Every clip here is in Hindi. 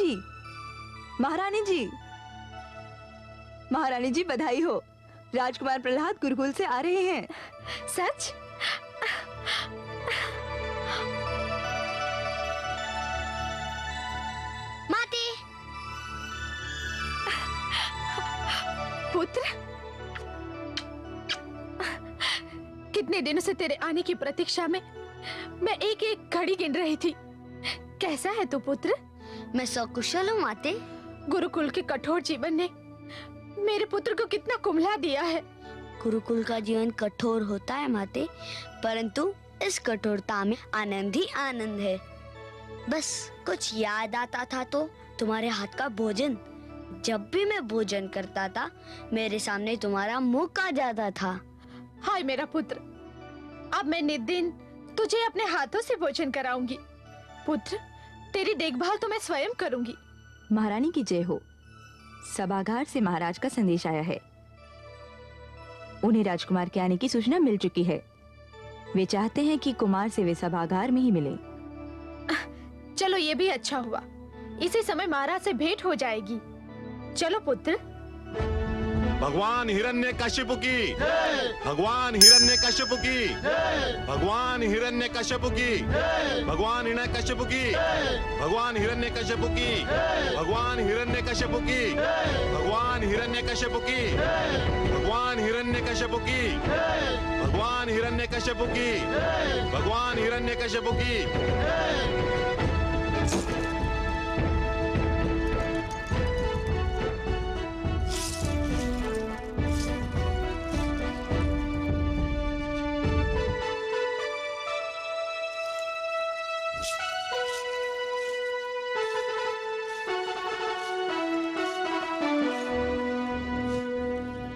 जी, महारानी जी, महारानी जी बधाई हो। राजकुमार प्रहलाद गुरुकुल से आ रहे हैं। सच? माते। पुत्र, कितने दिनों से तेरे आने की प्रतीक्षा में मैं एक एक घड़ी गिन रही थी। कैसा है तू पुत्र? मैं सकुशल हूँ माते। गुरुकुल के कठोर जीवन ने मेरे पुत्र को कितना कुम्हला दिया है। गुरुकुल का जीवन कठोर होता है माते, परंतु इस कठोरता में आनंद ही आनंद है। बस कुछ याद आता था तो तुम्हारे हाथ का भोजन। जब भी मैं भोजन करता था मेरे सामने तुम्हारा मुख आ जाता था। हाय मेरा पुत्र, अब मैं नित दिन तुझे अपने हाथों से भोजन कराऊंगी। पुत्र, तेरी देखभाल तो मैं स्वयं करूंगी। महारानी की जय हो। सभागार से महाराज का संदेश आया है। उन्हें राजकुमार के आने की सूचना मिल चुकी है। वे चाहते हैं कि कुमार से वे सभागार में ही मिलें। चलो ये भी अच्छा हुआ, इसी समय महाराज से भेंट हो जाएगी। चलो पुत्र। भगवान हिरण्यकशिपु की, भगवान हिरण्यकशिपु की, भगवान हिरण्यकशिपु की, भगवान हिरण्यकशिपु की, भगवान हिरण्यकशिपु की, भगवान हिरण्यकशिपु की, भगवान हिरण्यकशिपु की, भगवान हिरण्यकशिपु की, भगवान हिरण्यकशिपु की, भगवान हिरण्यकशिपु की।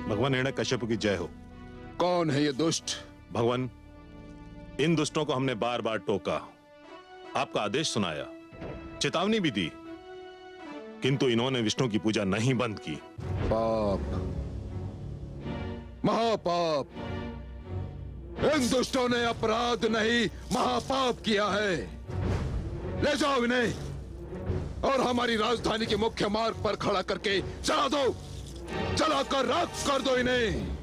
भगवान हिरण्यकशिपु की जय हो। कौन है ये दुष्ट? भगवान, इन दुष्टों को हमने बार बार टोका, आपका आदेश सुनाया, चेतावनी भी दी, किंतु इन्होंने विष्णु की पूजा नहीं बंद की। पाप, महापाप। इन दुष्टों ने अपराध नहीं महापाप किया है। ले जाओ इन्हें और हमारी राजधानी के मुख्य मार्ग पर खड़ा करके जला दो, जलाकर राख कर दो इन्हें।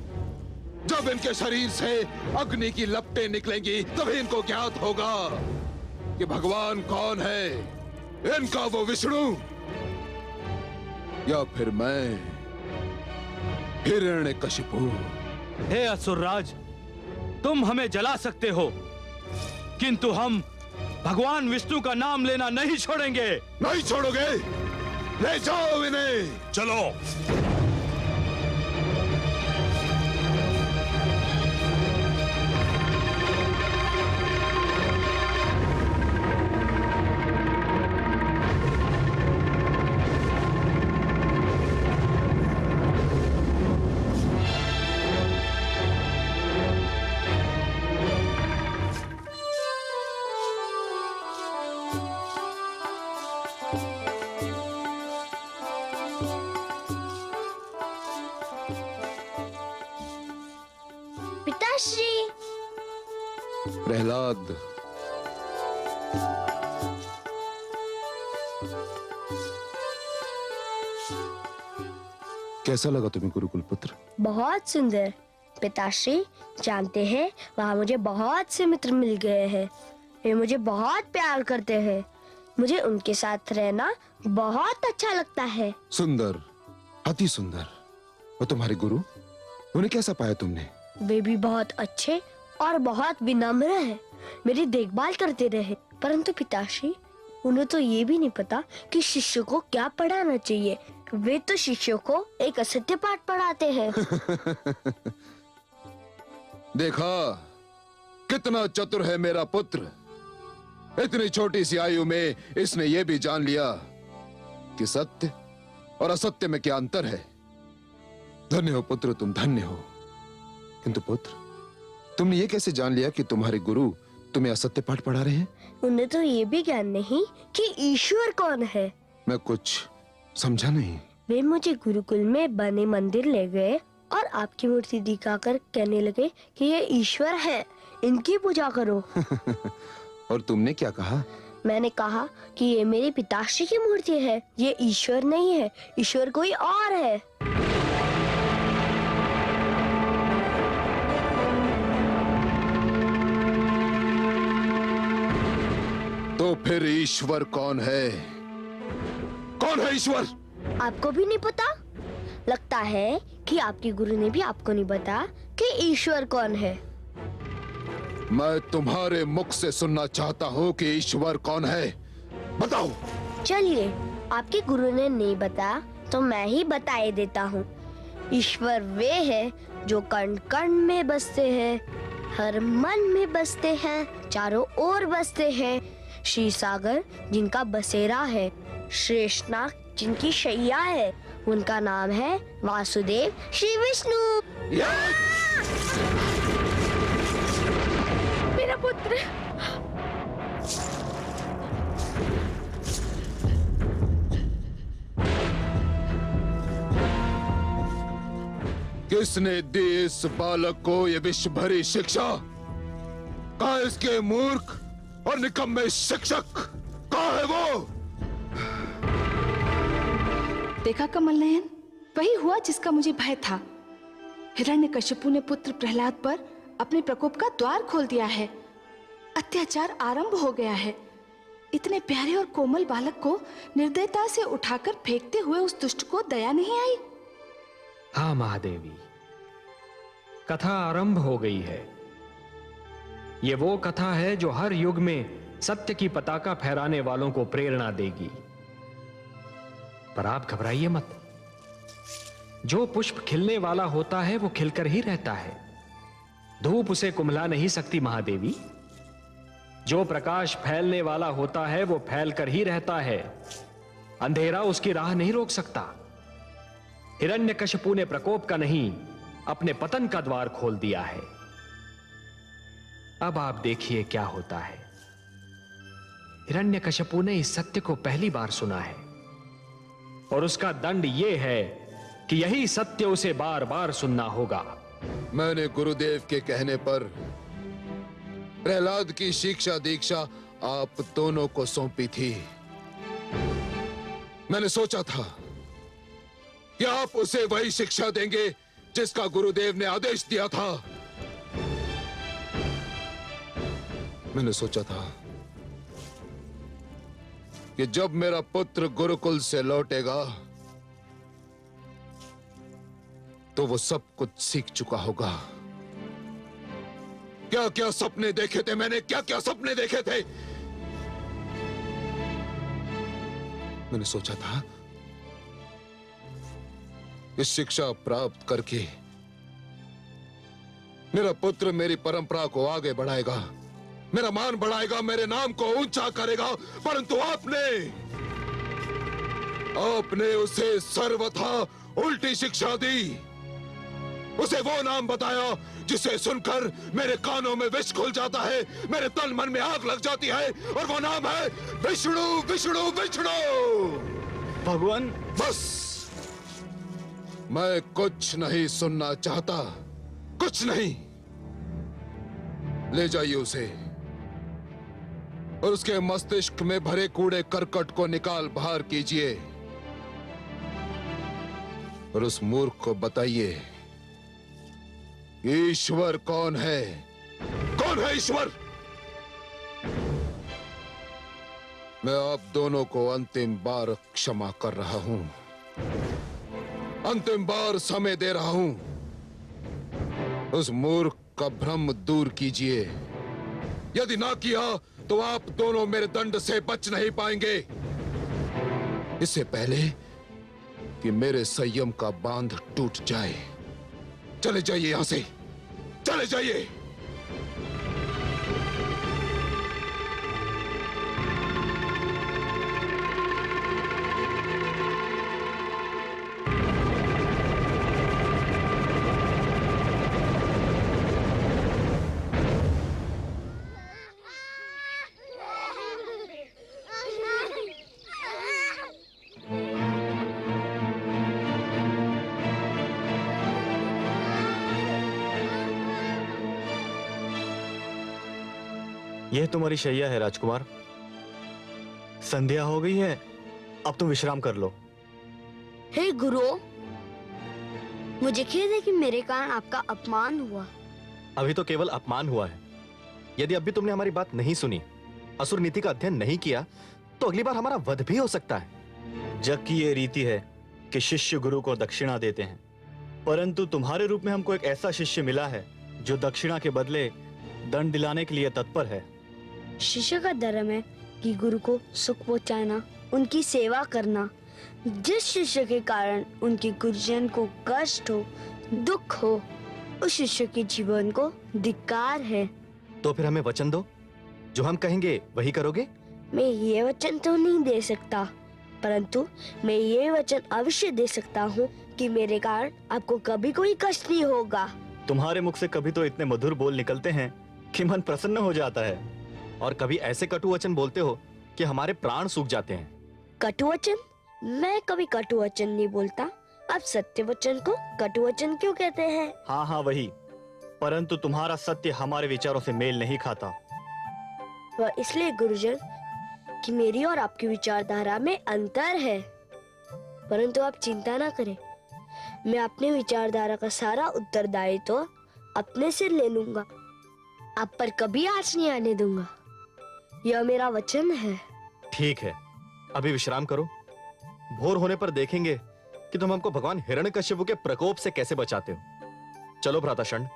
जब इनके शरीर से अग्नि की लपटें निकलेंगी तभी इनको ज्ञात होगा कि भगवान कौन है, इनका वो विष्णु या फिर मैं हिरण्यकशिपु। हे असुरराज, तुम हमें जला सकते हो, किंतु हम भगवान विष्णु का नाम लेना नहीं छोड़ेंगे। नहीं छोड़ोगे? ले जाओ इन्हें। चलो। पिताश्री। प्रहलाद, कैसा लगा तुम्हें गुरुकुल पुत्र? बहुत सुंदर पिताश्री। जानते हैं वहाँ मुझे बहुत से मित्र मिल गए हैं। वे मुझे बहुत प्यार करते हैं। मुझे उनके साथ रहना बहुत अच्छा लगता है। सुंदर, अति सुंदर। और तुम्हारे गुरु, उन्हें कैसा पाया तुमने? वे भी बहुत अच्छे और बहुत विनम्र हैं। मेरी देखभाल करते रहे। परंतु पिताश्री, उन्हें तो ये भी नहीं पता कि शिष्य को क्या पढ़ाना चाहिए। वे तो शिष्यों को एक असत्य पाठ पढ़ाते हैं। देखा कितना चतुर है मेरा पुत्र। इतनी छोटी सी आयु में इसने ये भी जान लिया कि सत्य और असत्य में क्या अंतर है। धन्य हो पुत्र, तुम धन्य हो। किंतु पुत्र, तुमने ये कैसे जान लिया कि तुम्हारे गुरु तुम्हें असत्य पाठ पढ़ा रहे हैं? उन्हें तो ये भी ज्ञान नहीं कि ईश्वर कौन है। मैं कुछ समझा नहीं। वे मुझे गुरुकुल में बने मंदिर ले गए और आपकी मूर्ति दिखाकर कहने लगे कि ये ईश्वर है, इनकी पूजा करो। और तुमने क्या कहा? मैंने कहा कि ये मेरे पिताश्री की मूर्ति है, ये ईश्वर नहीं है, ईश्वर कोई और है। तो फिर ईश्वर कौन है? कौन है ईश्वर? आपको भी नहीं पता? लगता है कि आपके गुरु ने भी आपको नहीं बताया कि ईश्वर कौन है। मैं तुम्हारे मुख से सुनना चाहता हूँ कि ईश्वर कौन है। बताओ। चलिए, आपके गुरु ने नहीं बताया तो मैं ही बताए देता हूँ। ईश्वर वे है जो कण कण में बसते हैं, हर मन में बसते हैं, चारों ओर बसते हैं। श्री सागर जिनका बसेरा है, शेषनाग जिनकी शैया है, उनका नाम है वासुदेव श्री विष्णु। मेरा पुत्र। किसने दी इस बालक को ये विश्व भरी शिक्षा? कहाँ इसके मूर्ख और निकम्मे शिक्षक? कहाँ है वो? देखा कमल नयन, वही हुआ जिसका मुझे भय था। हिरण्यकशिपु ने पुत्र प्रहलाद पर अपने प्रकोप का द्वार खोल दिया है। अत्याचार आरंभ हो गया है। इतने प्यारे और कोमल बालक को निर्दयता से उठाकर फेंकते हुए उस दुष्ट को दया नहीं आई। हाँ महादेवी, कथा आरंभ हो गई है। ये वो कथा है जो हर युग में सत्य की पताका फहराने वालों को प्रेरणा देगी। पर आप घबराइए मत। जो पुष्प खिलने वाला होता है वो खिलकर ही रहता है। धूप उसे कुम्हला नहीं सकती महादेवी। जो प्रकाश फैलने वाला होता है वो फैलकर ही रहता है। अंधेरा उसकी राह नहीं रोक सकता। हिरण्यकशिपु ने प्रकोप का नहीं, अपने पतन का द्वार खोल दिया है। अब आप देखिए क्या होता है। हिरण्यकशिपु ने इस सत्य को पहली बार सुना है और उसका दंड यह है कि यही सत्य उसे बार बार सुनना होगा। मैंने गुरुदेव के कहने पर प्रहलाद की शिक्षा दीक्षा आप दोनों को सौंपी थी। मैंने सोचा था कि आप उसे वही शिक्षा देंगे जिसका गुरुदेव ने आदेश दिया था। मैंने सोचा था कि जब मेरा पुत्र गुरुकुल से लौटेगा तो वो सब कुछ सीख चुका होगा। क्या क्या सपने देखे थे मैंने, क्या क्या सपने देखे थे। मैंने सोचा था इस शिक्षा प्राप्त करके मेरा पुत्र मेरी परंपरा को आगे बढ़ाएगा, मेरा मान बढ़ाएगा, मेरे नाम को ऊंचा करेगा। परंतु आपने उसे सर्वथा उल्टी शिक्षा दी। उसे वो नाम बताया जिसे सुनकर मेरे कानों में विष खुल जाता है, मेरे तन मन में आग लग जाती है, और वो नाम है विष्णु विष्णु विष्णु। भगवान, बस मैं कुछ नहीं सुनना चाहता, कुछ नहीं। ले जाइए उसे और उसके मस्तिष्क में भरे कूड़े करकट को निकाल बाहर कीजिए और उस मूर्ख को बताइए ईश्वर कौन है। कौन है ईश्वर? मैं आप दोनों को अंतिम बार क्षमा कर रहा हूं, अंतिम बार समय दे रहा हूं। उस मूर्ख का भ्रम दूर कीजिए। यदि ना किया तो आप दोनों मेरे दंड से बच नहीं पाएंगे। इससे पहले कि मेरे संयम का बांध टूट जाए। चले जाइए यहां से, चले जाइए। यह तुम्हारी शैया है राजकुमार। संध्या हो गई है, अब तुम विश्राम कर लो। हे गुरु, मुझे खेद है कि मेरे कारण आपका अपमान हुआ। अभी तो केवल अपमान हुआ है। यदि अब भी तुमने हमारी बात नहीं सुनी, असुर नीति का अध्ययन नहीं किया, तो अगली बार हमारा वध भी हो सकता है। जग की ये रीति है कि शिष्य गुरु को दक्षिणा देते हैं, परंतु तुम्हारे रूप में हमको एक ऐसा शिष्य मिला है जो दक्षिणा के बदले दंड दिलाने के लिए तत्पर है। शिष्य का धर्म है कि गुरु को सुख पहुंचाना, उनकी सेवा करना। जिस शिष्य के कारण उनके गुरुजन को कष्ट हो, दुख हो, उस शिष्य के जीवन को धिक्कार है। तो फिर हमें वचन दो, जो हम कहेंगे वही करोगे। मैं ये वचन तो नहीं दे सकता, परंतु मैं ये वचन अवश्य दे सकता हूँ कि मेरे कारण आपको कभी कोई कष्ट नहीं होगा। तुम्हारे मुख से कभी तो इतने मधुर बोल निकलते हैं कि मन प्रसन्न हो जाता है, और कभी ऐसे कटु वचन बोलते हो कि हमारे प्राण सूख जाते हैं। कटु वचन? मैं कभी कटु वचन नहीं बोलता। आप सत्य वचन को कटु वचन क्यों कहते हैं? हाँ हाँ वही, परंतु तुम्हारा सत्य हमारे विचारों से मेल नहीं खाता। वह इसलिए गुरुजन कि मेरी और आपकी विचारधारा में अंतर है। परंतु आप चिंता ना करें, मैं अपने विचारधारा का सारा उत्तरदायित्व तो अपने सिर ले लूंगा। आप पर कभी आँच नहीं आने दूंगा, यह मेरा वचन है। ठीक है, अभी विश्राम करो। भोर होने पर देखेंगे कि तुम हमको भगवान हिरण्यकश्यप के प्रकोप से कैसे बचाते हो। चलो भ्राताशंड।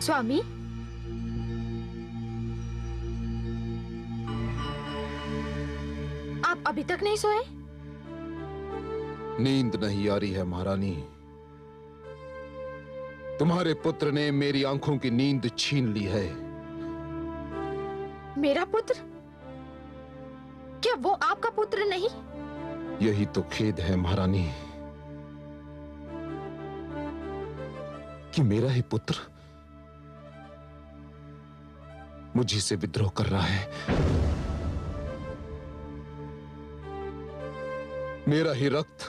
स्वामी, आप अभी तक नहीं सोए? नींद नहीं आ रही है महारानी। तुम्हारे पुत्र ने मेरी आंखों की नींद छीन ली है। मेरा पुत्र? क्या वो आपका पुत्र नहीं? यही तो खेद है महारानी कि मेरा ही पुत्र मुझी से विद्रोह कर रहा है। मेरा ही रक्त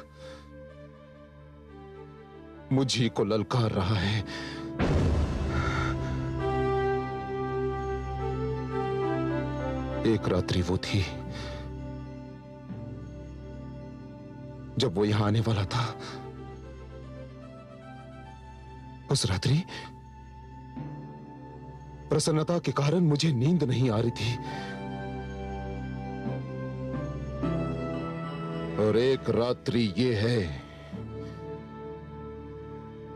मुझी को ललकार रहा है। एक रात्रि वो थी जब वो यहां आने वाला था। उस रात्रि प्रसन्नता के कारण मुझे नींद नहीं आ रही थी, और एक रात्रि ये है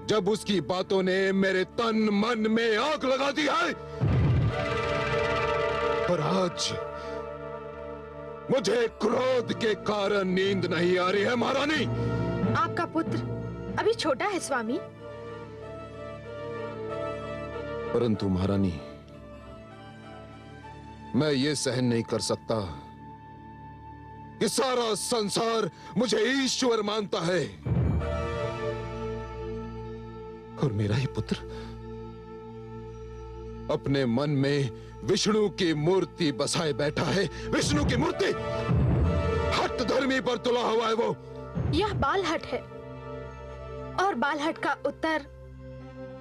जब उसकी बातों ने मेरे तन मन में आग लगा दी है। और आज मुझे क्रोध के कारण नींद नहीं आ रही है महारानी। आपका पुत्र अभी छोटा है स्वामी। परंतु महारानी, मैं ये सहन नहीं कर सकता कि सारा संसार मुझे ईश्वर मानता है और मेरा ही पुत्र अपने मन में विष्णु की मूर्ति बसाए बैठा है। विष्णु की मूर्ति हठ धर्मी पर तुला हुआ है वो। यह बालहट है, और बालहट का उत्तर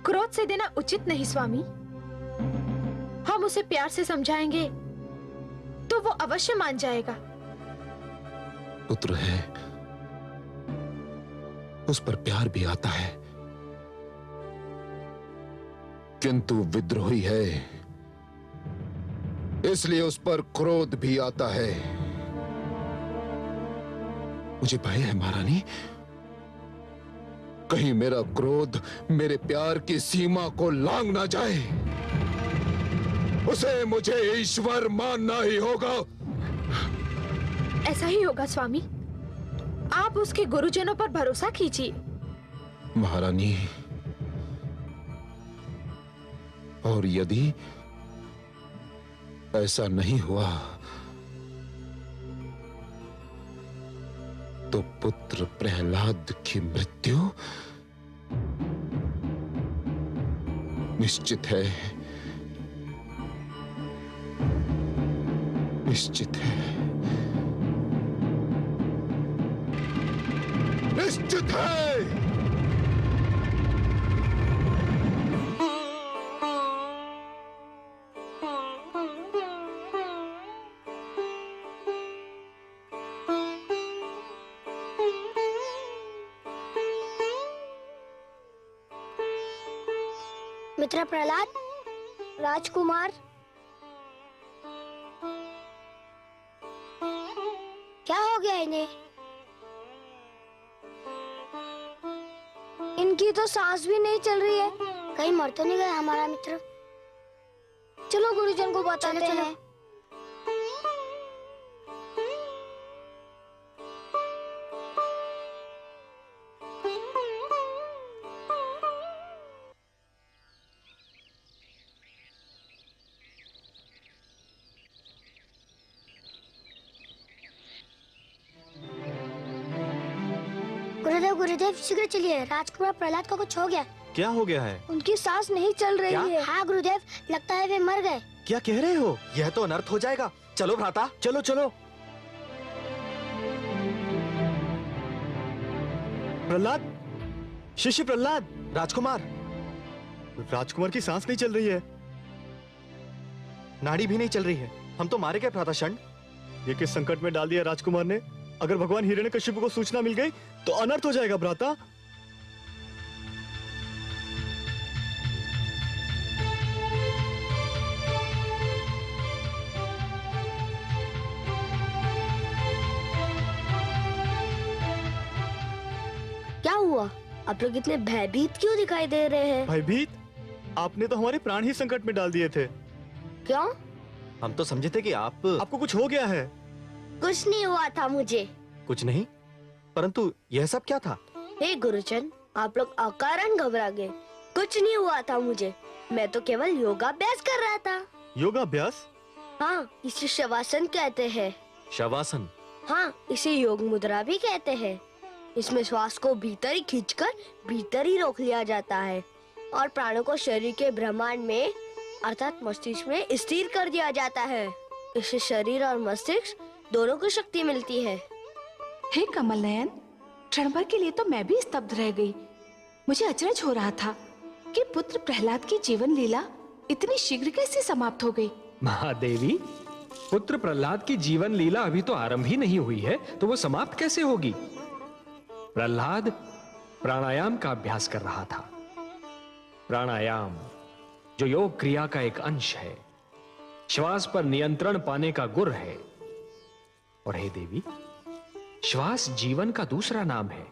क्रोध से देना उचित नहीं स्वामी। हम उसे प्यार से समझाएंगे तो वो अवश्य मान जाएगा। पुत्र है, उस पर प्यार भी आता है, किंतु विद्रोही है, इसलिए उस पर क्रोध भी आता है। मुझे भय है महारानी, कहीं मेरा क्रोध मेरे प्यार की सीमा को लांघ ना जाए। उसे मुझे ईश्वर मानना ही होगा। ऐसा ही होगा स्वामी। आप उसके गुरुजनों पर भरोसा कीजिए। महारानी, और यदि ऐसा नहीं हुआ तो पुत्र प्रहलाद की मृत्यु निश्चित है, निश्चित है, निश्चित है। मित्र प्रहलाद, राजकुमार, क्या हो गया इन्हें? इनकी तो सांस भी नहीं चल रही है। कहीं मर तो नहीं गया हमारा मित्र? चलो गुरुजन को बताते हैं। गुरुदेव गुरुदेव शीघ्र चलिए, राजकुमार प्रहलाद को कुछ हो गया। क्या हो गया है? उनकी सांस नहीं चल रही है। हाँ गुरुदेव, लगता है वे मर गए। क्या कह रहे हो? यह तो अनर्थ हो जाएगा। चलो भ्राता, चलो चलो। प्रहलाद, शिष्य प्रहलाद, राजकुमार, राजकुमार की सांस नहीं चल रही है, नाड़ी भी नहीं चल रही है। हम तो मारे गए भ्राता षंड। ये किस संकट में डाल दिया राजकुमार ने? अगर भगवान हिरण्यकशिपु को सूचना मिल गई तो अनर्थ हो जाएगा भ्राता। क्या हुआ? आप लोग इतने भयभीत क्यों दिखाई दे रहे हैं? भयभीत? आपने तो हमारे प्राण ही संकट में डाल दिए थे। क्यों? हम तो समझे थे कि आपको कुछ हो गया है। कुछ नहीं हुआ था मुझे। कुछ नहीं? परंतु यह सब क्या था? हे गुरुजन, आप लोग अकारण घबरा गए। कुछ नहीं हुआ था मुझे, मैं तो केवल योगाभ्यास कर रहा था। योगाभ्यास? हाँ, इसे शवासन कहते हैं। शवासन? हाँ, इसे योग मुद्रा भी कहते हैं। इसमें श्वास को भीतर ही खींचकर भीतर ही रोक लिया जाता है और प्राणों को शरीर के ब्रह्मांड में अर्थात मस्तिष्क में स्थिर कर दिया जाता है। इससे शरीर और मस्तिष्क दोनों को शक्ति मिलती है। हे कमल नयन, क्षण भर के लिए तो मैं भी स्तब्ध रह गई। मुझे अचरज हो रहा था कि पुत्र प्रहलाद की जीवन लीला इतनी शीघ्र कैसे समाप्त हो गई। महादेवी, पुत्र प्रहलाद की जीवन लीला अभी तो आरंभ ही नहीं हुई है, तो वो समाप्त कैसे होगी? प्रहलाद प्राणायाम का अभ्यास कर रहा था। प्राणायाम जो योग क्रिया का एक अंश है, श्वास पर नियंत्रण पाने का गुर है। और हे देवी, श्वास जीवन का दूसरा नाम है।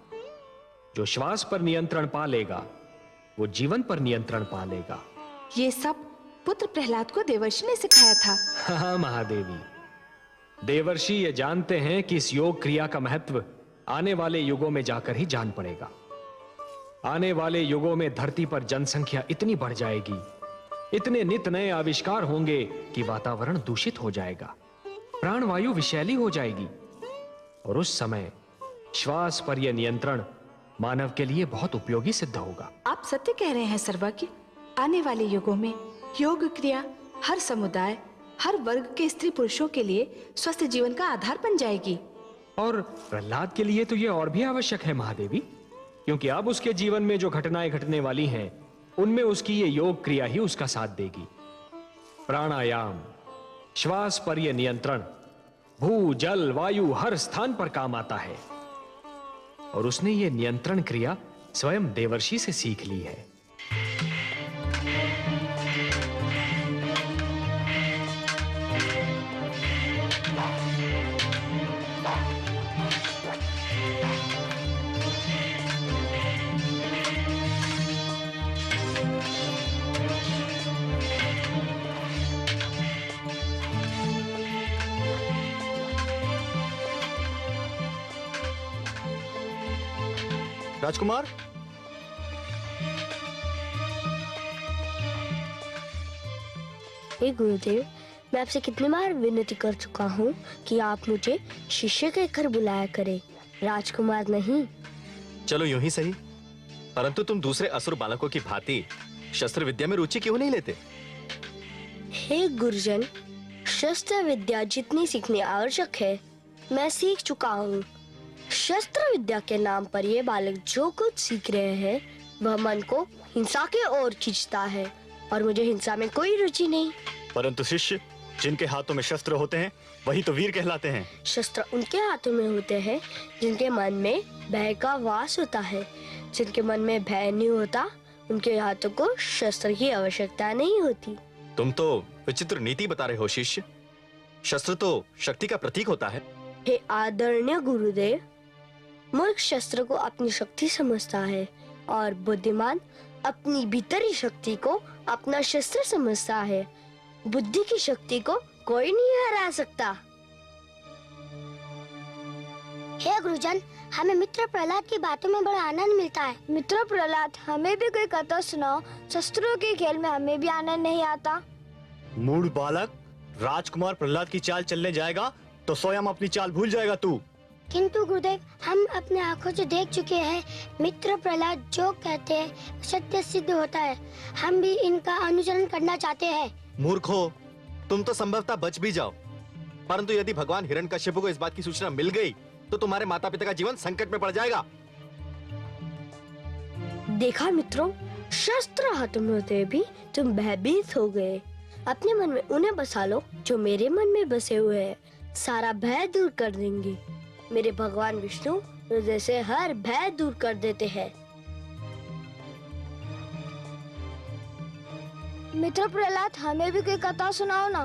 जो श्वास पर नियंत्रण पा लेगा वो जीवन पर नियंत्रण पा लेगा। ये सब पुत्र प्रहलाद को देवर्षि ने सिखाया था। हाँ महादेवी, देवर्षि ये जानते हैं कि इस योग क्रिया का महत्व आने वाले युगों में जाकर ही जान पड़ेगा। आने वाले युगों में धरती पर जनसंख्या इतनी बढ़ जाएगी, इतने नित नए आविष्कार होंगे कि वातावरण दूषित हो जाएगा, प्राणवायु विषैली हो जाएगी और उस समय श्वास पर यह नियंत्रण मानव के लिए बहुत उपयोगी सिद्ध होगा। आप सत्य कह रहे हैं सर्वज्ञ। आने वाले युगों में योग क्रिया हर समुदाय, हर वर्ग के स्त्री पुरुषों के लिए स्वस्थ जीवन का आधार बन जाएगी। और प्रहलाद के लिए तो यह और भी आवश्यक है महादेवी, क्योंकि अब उसके जीवन में जो घटनाएं घटने वाली हैं उनमें उसकी ये योग क्रिया ही उसका साथ देगी। प्राणायाम, श्वास पर यह नियंत्रण भू जल वायु हर स्थान पर काम आता है और उसने ये नियंत्रण क्रिया स्वयं देवर्षि से सीख ली है। राजकुमार, हे गुरुदेव, मैं आपसे कितनी बार विनती कर चुका हूँ कि आप मुझे शिष्य के घर बुलाया करें, राजकुमार नहीं। चलो यूं ही सही, परंतु तुम दूसरे असुर बालकों की भांति शस्त्र विद्या में रुचि क्यों नहीं लेते? हे गुरुजन, शस्त्र विद्या जितनी सीखनी आवश्यक है मैं सीख चुका हूँ। शस्त्र विद्या के नाम पर ये बालक जो कुछ सीख रहे हैं वह मन को हिंसा की ओर खींचता है, और मुझे हिंसा में कोई रुचि नहीं। परंतु शिष्य जिनके हाथों में शस्त्र होते हैं वही तो वीर कहलाते हैं। शस्त्र उनके हाथों में होते हैं जिनके मन में भय का वास होता है। जिनके मन में भय नहीं होता उनके हाथों को शस्त्र की आवश्यकता नहीं होती। तुम तो विचित्र नीति बता रहे हो शिष्य। शस्त्र तो शक्ति का प्रतीक होता है। हे आदरणीय गुरुदेव, मूर्ख शस्त्र को अपनी शक्ति समझता है और बुद्धिमान अपनी भीतरी शक्ति को अपना शस्त्र समझता है। बुद्धि की शक्ति को कोई नहीं हरा सकता। हे गुरुजन, हमें मित्र प्रहलाद की बातों में बड़ा आनंद मिलता है। मित्र प्रहलाद, हमें भी कोई कथा सुनाओ। शस्त्रों के खेल में हमें भी आनंद नहीं आता। मूढ़ बालक, राजकुमार प्रहलाद की चाल चलने जाएगा तो स्वयं अपनी चाल भूल जाएगा तू। किंतु गुरुदेव, हम अपने आंखों से देख चुके हैं, मित्र प्रहलाद जो कहते हैं सत्य सिद्ध होता है। हम भी इनका अनुसरण करना चाहते हैं। मूर्खो, तुम तो संभवतः बच भी जाओ, परंतु यदि भगवान हिरण्यकश्यप को इस बात की सूचना मिल गई तो तुम्हारे माता पिता का जीवन संकट में पड़ जाएगा। देखा मित्रों, शस्त्र हाथों में होते भी तुम भयभीत हो गए। अपने मन में उन्हें बसा लो जो मेरे मन में बसे हुए हैं, सारा भय दूर कर देंगे। मेरे भगवान विष्णु हृदय से हर भय दूर कर देते हैं। मित्र प्रहलाद, हमें भी कोई कथा सुनाओ ना।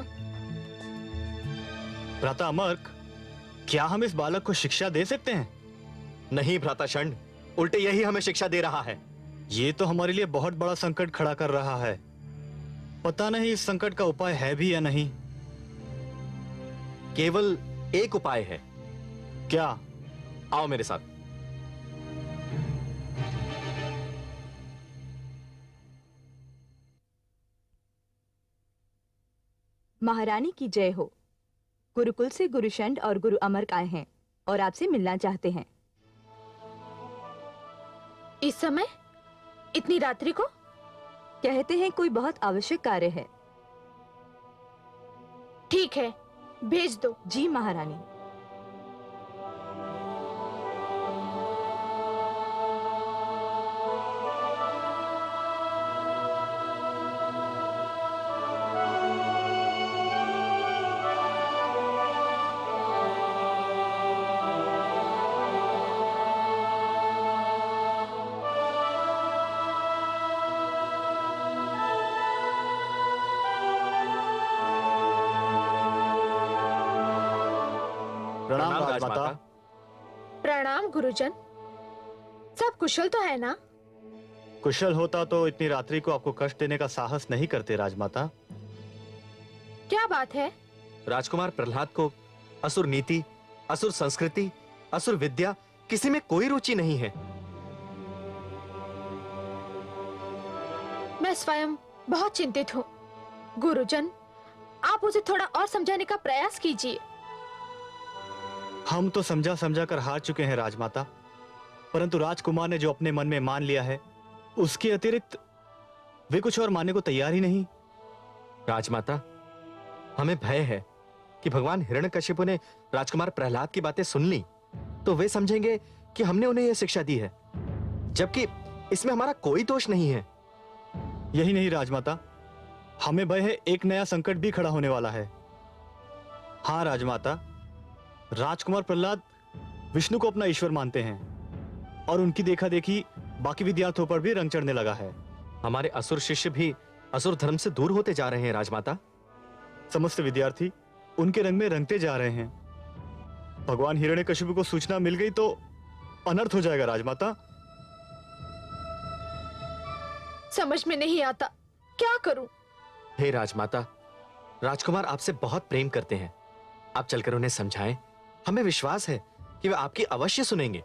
भ्राता अमर्क, क्या हम इस बालक को शिक्षा दे सकते हैं? नहीं भ्राता षंड, उल्टे यही हमें शिक्षा दे रहा है। ये तो हमारे लिए बहुत बड़ा संकट खड़ा कर रहा है। पता नहीं इस संकट का उपाय है भी या नहीं। केवल एक उपाय है। क्या? आओ मेरे साथ। महारानी की जय हो। गुरुकुल से गुरु षंड और गुरु अमर्क आए हैं और आपसे मिलना चाहते हैं। इस समय इतनी रात्रि को? कहते हैं कोई बहुत आवश्यक कार्य है। ठीक है, भेज दो। जी महारानी। प्रणाम राजमाता। प्रणाम गुरुजन। सब कुशल तो है ना? कुशल होता तो इतनी रात्रि को आपको कष्ट देने का साहस नहीं करते राजमाता। क्या बात है? राजकुमार प्रहलाद को असुर नीति, असुर संस्कृति, असुर विद्या किसी में कोई रुचि नहीं है। मैं स्वयं बहुत चिंतित हूँ। गुरुजन, आप उसे थोड़ा और समझाने का प्रयास कीजिए। हम तो समझा समझा कर हार चुके हैं राजमाता, परंतु राजकुमार ने जो अपने मन में मान लिया है उसके अतिरिक्त वे कुछ और मानने को तैयार ही नहीं। राजमाता, हमें भय है कि भगवान हिरण्यकश्यप ने राजकुमार प्रहलाद की बातें सुन ली तो वे समझेंगे कि हमने उन्हें यह शिक्षा दी है, जबकि इसमें हमारा कोई दोष नहीं है। यही नहीं राजमाता, हमें भय है एक नया संकट भी खड़ा होने वाला है। हाँ राजमाता, राजकुमार प्रहलाद विष्णु को अपना ईश्वर मानते हैं और उनकी देखा देखी बाकी विद्यार्थियों पर भी रंग चढ़ने लगा है। हमारे असुर शिष्य भी असुर धर्म से दूर होते जा रहे हैं राजमाता। समस्त विद्यार्थी उनके रंग में रंगते जा रहे हैं। भगवान हिरण्यकश्यप को सूचना मिल गई तो अनर्थ हो जाएगा राजमाता। समझ में नहीं आता, क्या करूं? हे राजमाता, राजकुमार आपसे बहुत प्रेम करते हैं। आप चलकर उन्हें समझाएं। हमें विश्वास है कि वे आपकी अवश्य सुनेंगे।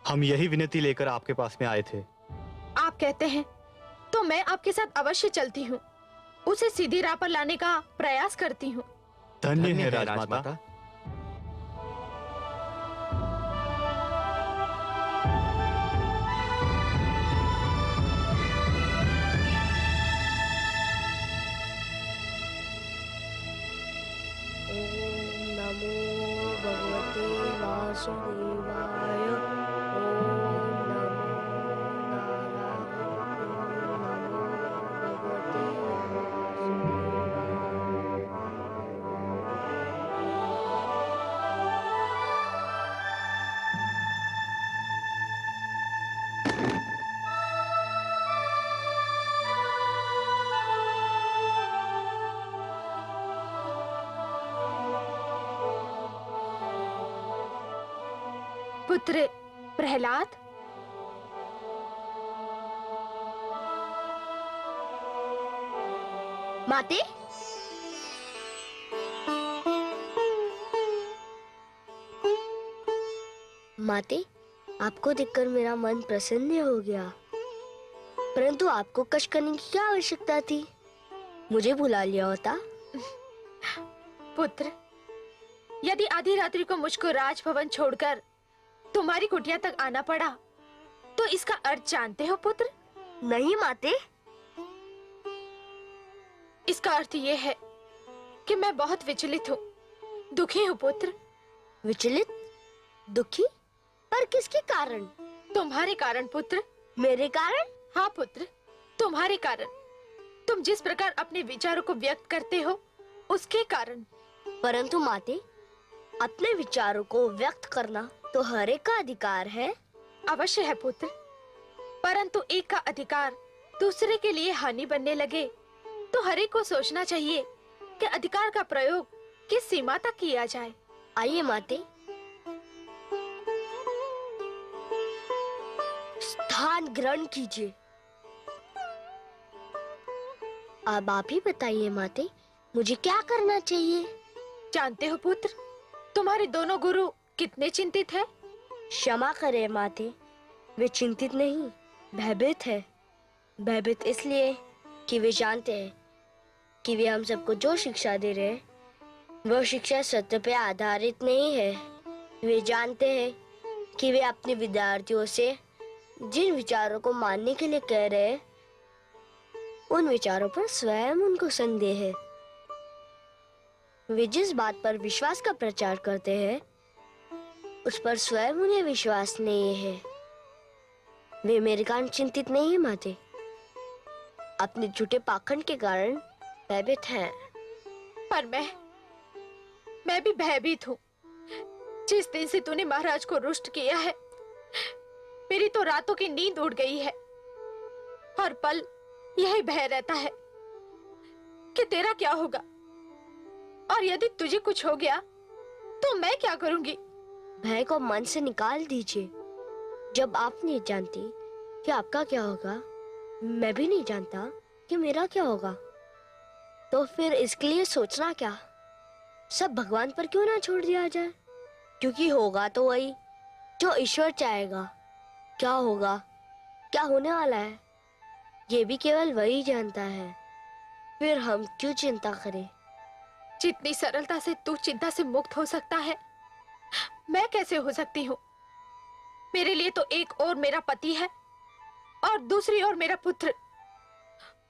हम यही विनती लेकर आपके पास में आए थे। आप कहते हैं तो मैं आपके साथ अवश्य चलती हूँ। उसे सीधी राह पर लाने का प्रयास करती हूँ। धन्य है राजमाता। नमो भगवते वासुदेवाय। ओम नमो नारायण। नमो भगवते पुत्र प्रहलाद, माते, माते, आपको देखकर मेरा मन प्रसन्न हो गया। परंतु आपको कष्ट करने की क्या आवश्यकता थी? मुझे बुला लिया होता। पुत्र, यदि आधी रात्रि को मुझको राजभवन छोड़कर तुम्हारी कुटिया तक आना पड़ा तो इसका अर्थ जानते हो पुत्र? नहीं माते। इसका अर्थ ये है कि मैं बहुत विचलित हूँ, दुखी हूँ पुत्र। विचलित, दुखी, पर किसके कारण? तुम्हारे कारण पुत्र। मेरे कारण? हाँ पुत्र, तुम्हारे कारण। तुम जिस प्रकार अपने विचारों को व्यक्त करते हो उसके कारण। परंतु माते, अपने विचारों को व्यक्त करना तो हर एक का अधिकार है। अवश्य है पुत्र, परंतु एक का अधिकार दूसरे के लिए हानि बनने लगे तो हर एक को सोचना चाहिए कि अधिकार का प्रयोग किस सीमा तक किया जाए। आइए माते, स्थान ग्रहण कीजिए। अब आप ही बताइए माते, मुझे क्या करना चाहिए? जानते हो पुत्र, तुम्हारे दोनों गुरु कितने चिंतित हैं? क्षमा करें माते, वे चिंतित नहीं, भयभीत है। भयभीत इसलिए कि वे जानते हैं कि वे हम सबको जो शिक्षा दे रहे हैं वह शिक्षा सत्य पे आधारित नहीं है। वे जानते हैं कि वे अपने विद्यार्थियों से जिन विचारों को मानने के लिए कह रहे हैं उन विचारों पर स्वयं उनको संदेह है। वे जिस बात पर विश्वास का प्रचार करते हैं उस पर स्वयं उन्हें विश्वास नहीं है। वे मेरे कारण चिंतित नहीं है माते, अपने झूठे पाखंड के कारण भयभीत हैं। पर मैं भी भयभीत हूँ। जिस दिन से तूने महाराज को रुष्ट किया है मेरी तो रातों की नींद उड़ गई है। हर पल यही भय रहता है कि तेरा क्या होगा, और यदि तुझे कुछ हो गया तो मैं क्या करूंगी? भय को मन से निकाल दीजिए। जब आप नहीं जानती कि आपका क्या होगा, मैं भी नहीं जानता कि मेरा क्या होगा, तो फिर इसके लिए सोचना क्या? सब भगवान पर क्यों ना छोड़ दिया जाए? क्योंकि होगा तो वही जो ईश्वर चाहेगा। क्या होगा, क्या होने वाला है, ये भी केवल वही जानता है। फिर हम क्यों चिंता करें? जितनी सरलता से तू चिंता से मुक्त हो सकता है मैं कैसे हो सकती हूँ? मेरे लिए तो एक और मेरा पति है और दूसरी ओर मेरा पुत्र,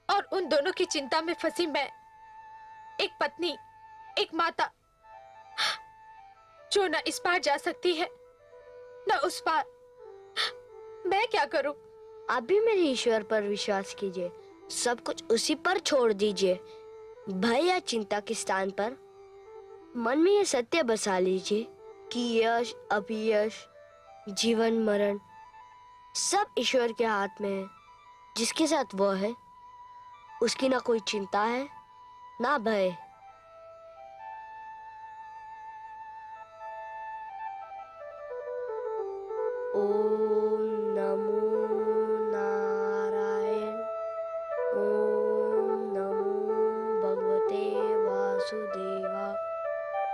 और उन दोनों की चिंता में फंसी मैं, एक पत्नी, एक माता, जो न इस पार जा सकती है न उस पार। मैं क्या करूं? आप भी मेरे ईश्वर पर विश्वास कीजिए, सब कुछ उसी पर छोड़ दीजिए। भय या चिंता के स्थान पर मन में यह सत्य बसा लीजिए कि यश अपयश, जीवन मरण सब ईश्वर के हाथ में है। जिसके साथ वह है उसकी ना कोई चिंता है ना भय। ओम नमो नारायण। ओम नमो भगवते वासुदेवा।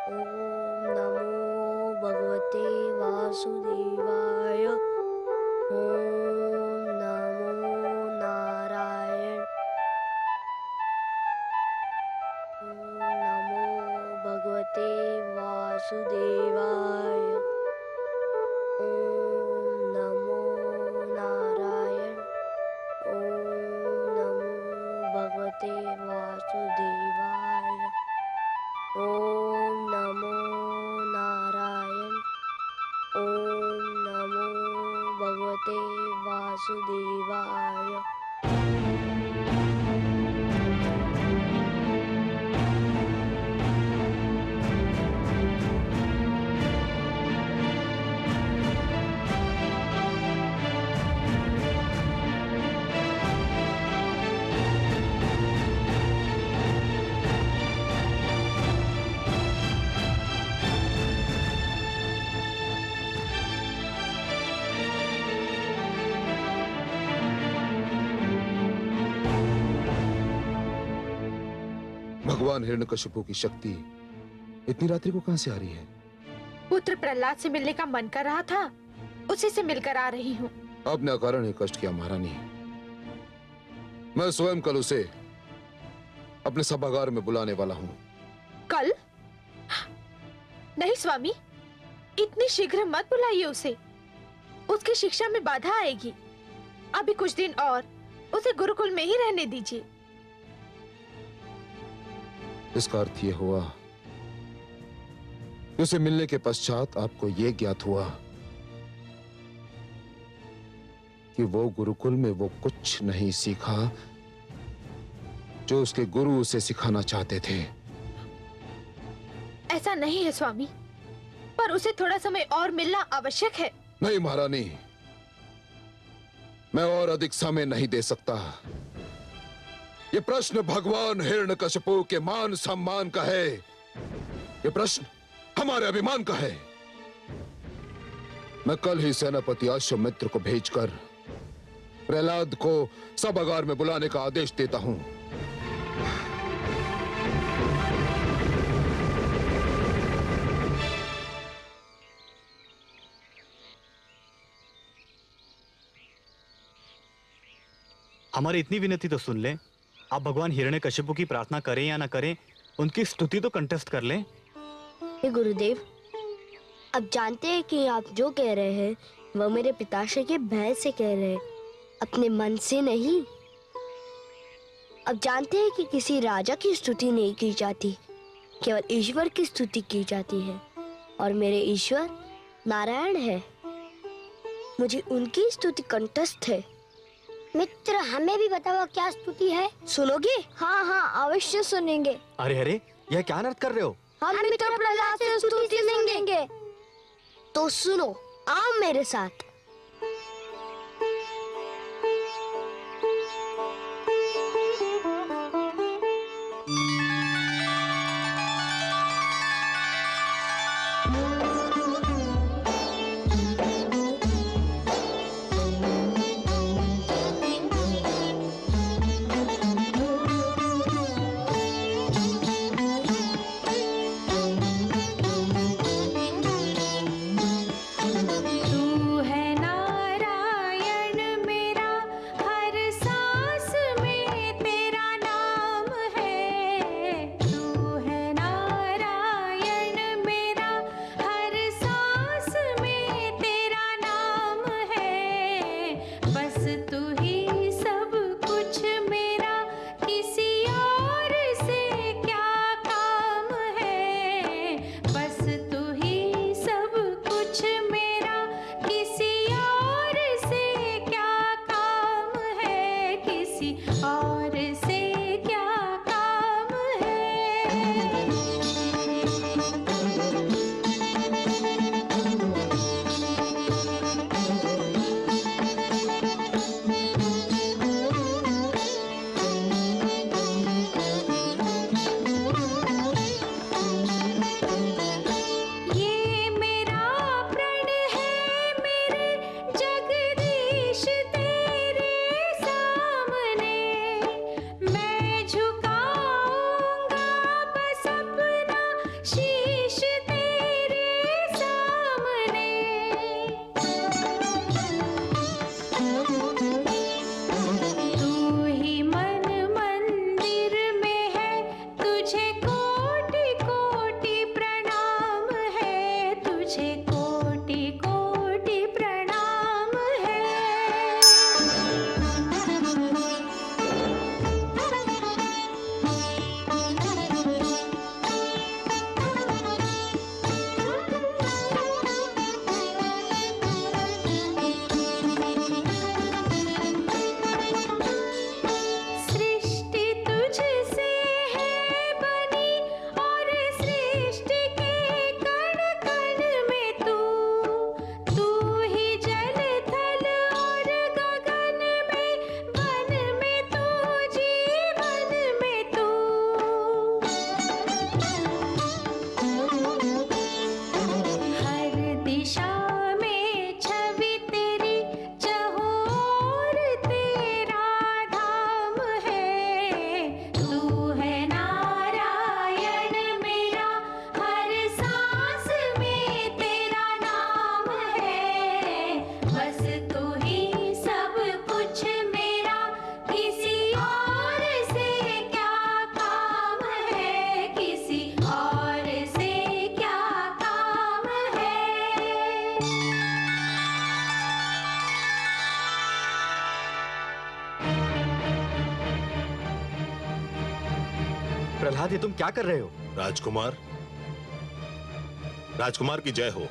ओम नमो भगवते वासुदेवाय। ओम नमो नारायण। भगवते वासुदेवाय। ओम नमो नारायण। ओम नमो भगवते वासुदेवाय। ओम नमो नारायण। ओम नमो भगवते वासुदेवाय। भगवान हिरण्यकशिपु की शक्ति इतनी रात्रि को कहां से आ रही है? पुत्र प्रहलाद से मिलने का मन कर रहा था, उसी से मिलकर आ रही हूँ। आपने अकारण ही कष्ट किया महारानी। मैं स्वयं कल उसे अपने सभागार में बुलाने वाला हूँ। कल? नहीं स्वामी, इतनी शीघ्र मत बुलाइए उसे। उसकी शिक्षा में बाधा आएगी। अभी कुछ दिन और उसे गुरुकुल में ही रहने दीजिए। इसका अर्थ ये हुआ कि उसे मिलने के पश्चात आपको यह ज्ञात हुआ कि वो गुरुकुल में वो कुछ नहीं सीखा जो उसके गुरु उसे सिखाना चाहते थे। ऐसा नहीं है स्वामी, पर उसे थोड़ा समय और मिलना आवश्यक है। नहीं महारानी, मैं और अधिक समय नहीं दे सकता। ये प्रश्न भगवान हिरण्यकशिपु के मान सम्मान का है। ये प्रश्न हमारे अभिमान का है। मैं कल ही सेनापति अश्वमित्र को भेजकर प्रहलाद को सभागार में बुलाने का आदेश देता हूं। हमारी इतनी विनती तो सुन लें। आप भगवान हिरण्यकशिपु की प्रार्थना करें या ना करें, उनकी स्तुति तो कंटेस्ट कर लें। हे गुरुदेव, अब जानते हैं कि आप जो कह रहे हैं वह मेरे पिताश्री के भय से कह रहे हैं, अपने मन से नहीं। अब जानते हैं कि किसी राजा की स्तुति नहीं की जाती, केवल ईश्वर की स्तुति की जाती है, और मेरे ईश्वर नारायण है। मुझे उनकी स्तुति कंठस्थ है। मित्र, हमें भी बताओ क्या स्तुति है? सुनोगे? हाँ हाँ, अवश्य सुनेंगे। अरे अरे, यह क्या अनर्थ कर रहे हो? हम मित्र प्रहलाद से स्तुति सुनेंगे। तो सुनो, आओ मेरे साथ। तू है प्रहलाद, ये तुम क्या कर रहे हो? राजकुमार, राजकुमार की जय हो।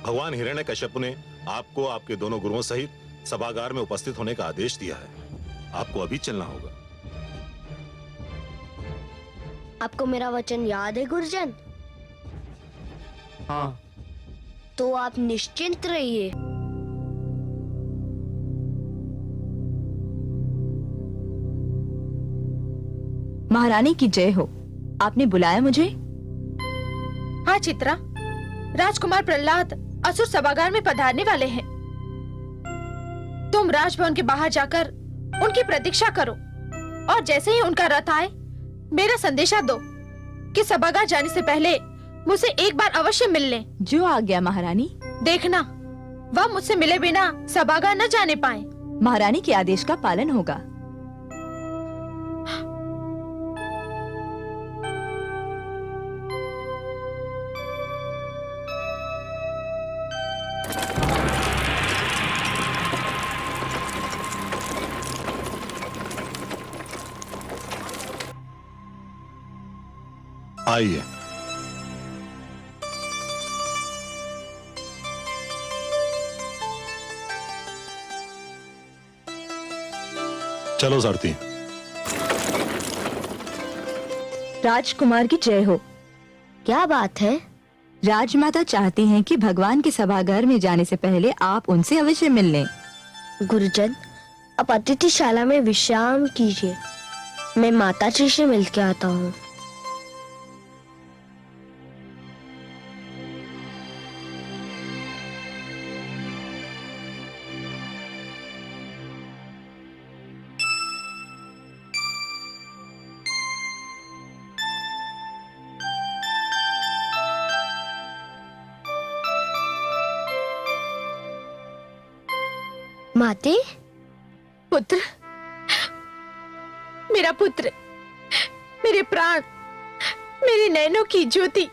भगवान हिरण्यकश्यप ने आपको आपके दोनों गुरुओं सहित सभागार में उपस्थित होने का आदेश दिया है। आपको अभी चलना होगा। आपको मेरा वचन याद है गुरुजन? हाँ। तो आप निश्चिंत रहिए। महारानी की जय हो। आपने बुलाया मुझे? हाँ चित्रा, राजकुमार प्रहलाद असुर सभागार में पधारने वाले हैं। तुम राजभवन के बाहर जाकर उनकी प्रतीक्षा करो और जैसे ही उनका रथ आए मेरा संदेशा दो कि सभागार जाने से पहले मुझसे एक बार अवश्य मिल लें। जो आ गया महारानी। देखना वह मुझसे मिले बिना सभागार न जाने पाए। महारानी के आदेश का पालन होगा। आइए। चलो सारथी। राजकुमार की जय हो। क्या बात है? राजमाता चाहती हैं कि भगवान के सभागार में जाने से पहले आप उनसे अवश्य मिल लें। गुरुजन, आप अतिथिशाला में विश्राम कीजिए। मैं माता जी से मिल के आता हूँ। माते, पुत्र, मेरा पुत्र, मेरे प्राण, मेरे नैनों की ज्योति,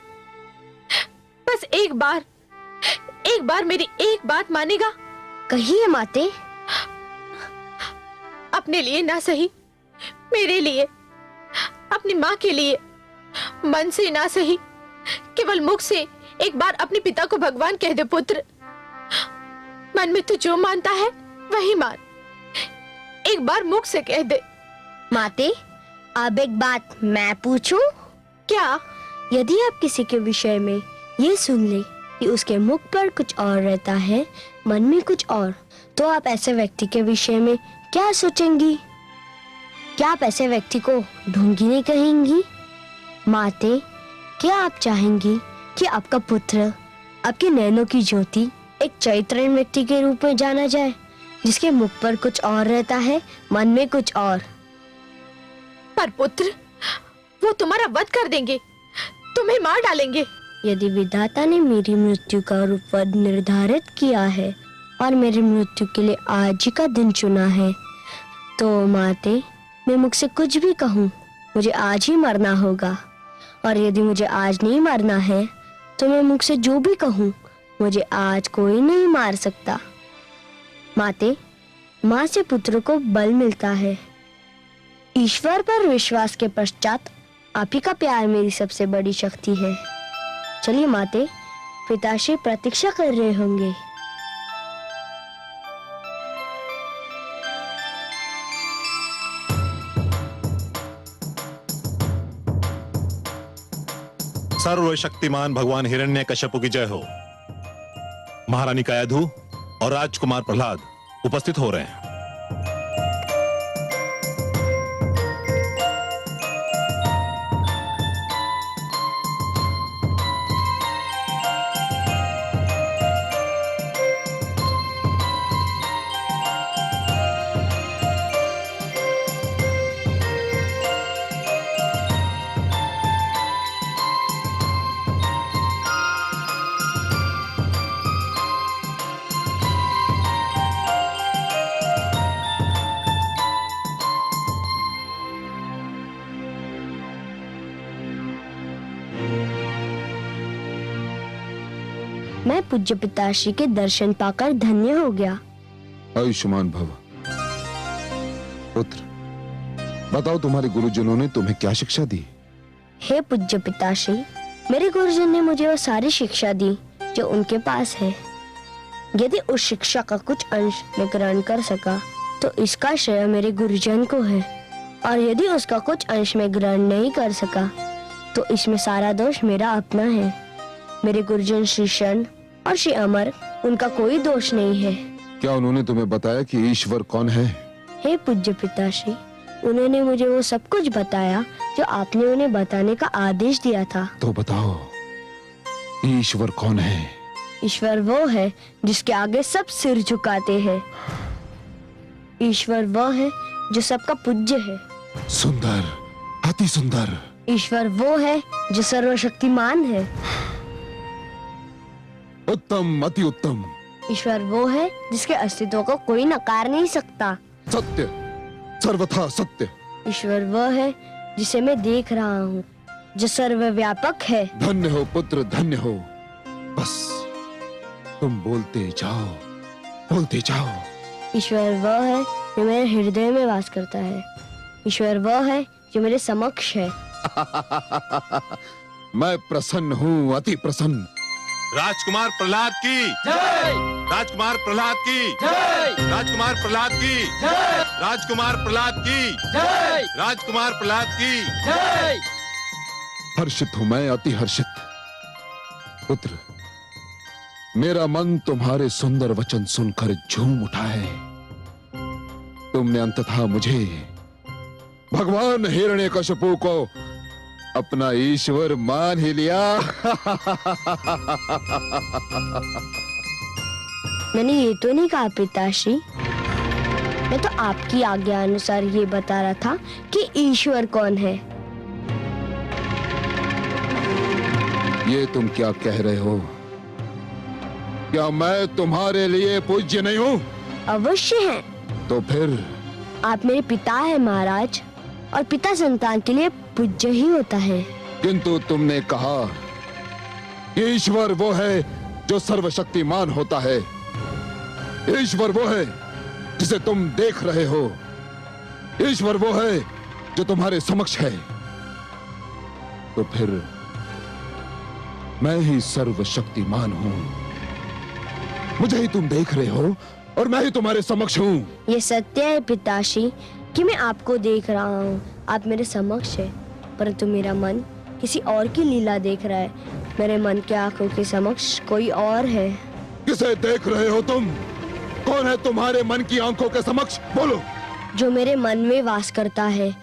बस एक बार मेरी एक बात मानेगा? कहिए माते। अपने लिए ना सही, मेरे लिए, अपनी माँ के लिए, मन से ना सही, केवल मुख से एक बार अपने पिता को भगवान कह दे पुत्र। मन में तू जो मानता है वही मान, एक बार मुख से कह दे। माते, अब एक बात मैं पूछूं? क्या? यदि आप किसी के विषय में ये सुन ले कि उसके मुख पर कुछ और रहता है, मन में कुछ और, तो आप ऐसे व्यक्ति के विषय में क्या सोचेंगी? क्या आप ऐसे व्यक्ति को ढोंगी नहीं कहेंगी? माते, क्या आप चाहेंगी कि आपका पुत्र, आपके नैनों की ज्योति, एक चरित्रहीन व्यक्ति के रूप में जाना जाए, जिसके मुख पर कुछ और रहता है, मन में कुछ और? पर पुत्र, वो तुम्हारा वध कर देंगे, तुम्हें मार डालेंगे। यदि विधाता ने मेरी मृत्यु का रूप वध निर्धारित किया है और मेरी मृत्यु के लिए आज ही का दिन चुना है, तो माते, मैं मुख से कुछ भी कहूँ, मुझे आज ही मरना होगा। और यदि मुझे आज नहीं मरना है, तो मैं मुख से जो भी कहूँ, मुझे आज कोई नहीं मार सकता। माते, माँ से पुत्र को बल मिलता है। ईश्वर पर विश्वास के पश्चात आप ही का प्यार मेरी सबसे बड़ी शक्ति है। चलिए माते, पिताश्री प्रतीक्षा कर रहे होंगे। सर्वशक्तिमान भगवान हिरण्यकश्यप की जय हो। महारानी कायाधु और राजकुमार प्रहलाद उपस्थित हो रहे हैं। मैं पूज्य पिताश्री के दर्शन पाकर धन्य हो गया। आयुष्मान भव। पुत्र, बताओ तुम्हारे गुरुजनों ने तुम्हें क्या शिक्षा दी? हे पूज्य पिताश्री, मेरे गुरुजन ने मुझे वो सारी शिक्षा दी जो उनके पास है। यदि उस शिक्षा का कुछ अंश मैं ग्रहण कर सका तो इसका श्रेय मेरे गुरुजन को है, और यदि उसका कुछ अंश मैं ग्रहण नहीं कर सका तो इसमें सारा दोष मेरा अपना है। मेरे गुरुजन श्री शन और श्री अमर, उनका कोई दोष नहीं है। क्या उन्होंने तुम्हें बताया कि ईश्वर कौन है? हे पूज्य पिताश्री, उन्होंने मुझे वो सब कुछ बताया जो आपने उन्हें बताने का आदेश दिया था। तो बताओ, ईश्वर कौन है? ईश्वर वो है जिसके आगे सब सिर झुकाते हैं। ईश्वर वो है जो सबका पूज्य है। सुंदर, अति सुंदर। ईश्वर वो है जो सर्वशक्तिमान है। उत्तम, अति उत्तम। ईश्वर वो है जिसके अस्तित्व को कोई नकार नहीं सकता। सत्य, सर्वथा सत्य। ईश्वर वो है जिसे मैं देख रहा हूँ, जो सर्वव्यापक है। धन्य हो पुत्र, धन्य हो। बस तुम बोलते जाओ, बोलते जाओ। ईश्वर वो है जो मेरे हृदय में वास करता है। ईश्वर वो है जो मेरे समक्ष है। मैं प्रसन्न हूँ, अति प्रसन्न। राजकुमार प्रहलाद की जय! राजकुमार प्रहलाद की जय! राजकुमार प्रहलाद की जय! राजकुमार प्रहलाद की जय! राजकुमार प्रहलाद की जय! हर्षित हूँ मैं, अति हर्षित। पुत्र, मेरा मन तुम्हारे सुंदर वचन सुनकर झूम उठा है। तुमने अंततः मुझे, भगवान हिरण्यकशिपु को अपना ईश्वर मान ही लिया। मैंने ये तो नहीं कहा पिताश्री, मैं तो आपकी आज्ञा अनुसार ये बता रहा था कि ईश्वर कौन है। ये तुम क्या कह रहे हो? क्या मैं तुम्हारे लिए पूज्य नहीं हूँ? अवश्य है। तो फिर आप मेरे पिता हैं महाराज, और पिता संतान के लिए पूज्य ही होता है। किंतु तुमने कहा कि ईश्वर वो है जो सर्वशक्तिमान होता है। ईश्वर वो है जिसे तुम देख रहे हो। ईश्वर वो है जो तुम्हारे समक्ष है। तो फिर मैं ही सर्वशक्तिमान हूँ। मुझे ही तुम देख रहे हो और मैं ही तुम्हारे समक्ष हूँ। ये सत्य है पिताश्री कि मैं आपको देख रहा हूँ, आप मेरे समक्ष है, परंतु मेरा मन किसी और की लीला देख रहा है। मेरे मन के आंखों के समक्ष कोई और है। किसे देख रहे हो तुम? कौन है तुम्हारे मन की आंखों के समक्ष? बोलो। जो मेरे मन में वास करता है,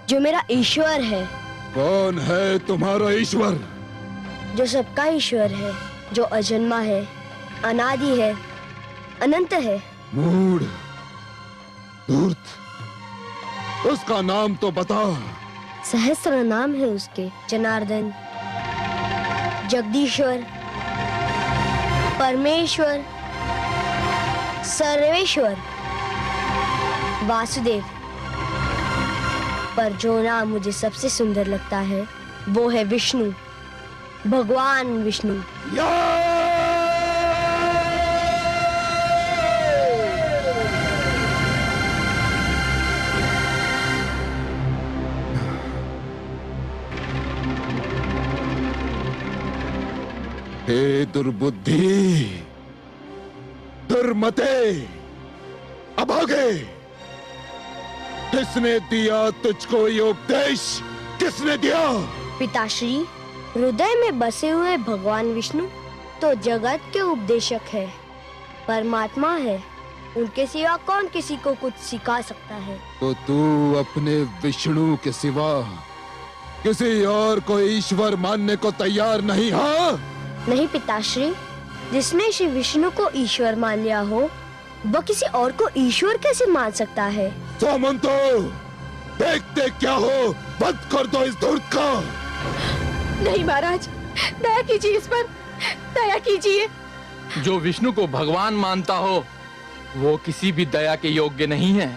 जो मेरा ईश्वर है। कौन है तुम्हारा ईश्वर? जो सबका ईश्वर है, जो अजन्मा है, अनादि है, अनंत है। मूढ़, धूर्त, उसका नाम तो बता। सहस्त्र नाम है उसके। जनार्दन, जगदीश्वर, परमेश्वर, सर्वेश्वर, वासुदेव। पर जो नाम मुझे सबसे सुंदर लगता है वो है विष्णु, भगवान विष्णु। हे दुर्बुद्धि, दुर्मते, अभागे, किसने दिया तुझको ये उपदेश? किसने दिया? पिताश्री, हृदय में बसे हुए भगवान विष्णु तो जगत के उपदेशक है, परमात्मा है। उनके सिवा कौन किसी को कुछ सिखा सकता है? तो तू अपने विष्णु के सिवा किसी और को ईश्वर मानने को तैयार नहीं? हाँ नहीं पिताश्री, जिसने श्री विष्णु को ईश्वर मान लिया हो वह किसी और को ईश्वर कैसे मान सकता है? सामंतो, देखते क्या हो, बंद कर दो इस धूर्त का। नहीं महाराज, दया कीजिए इस पर, दया कीजिए। जो विष्णु को भगवान मानता हो वो किसी भी दया के योग्य नहीं है।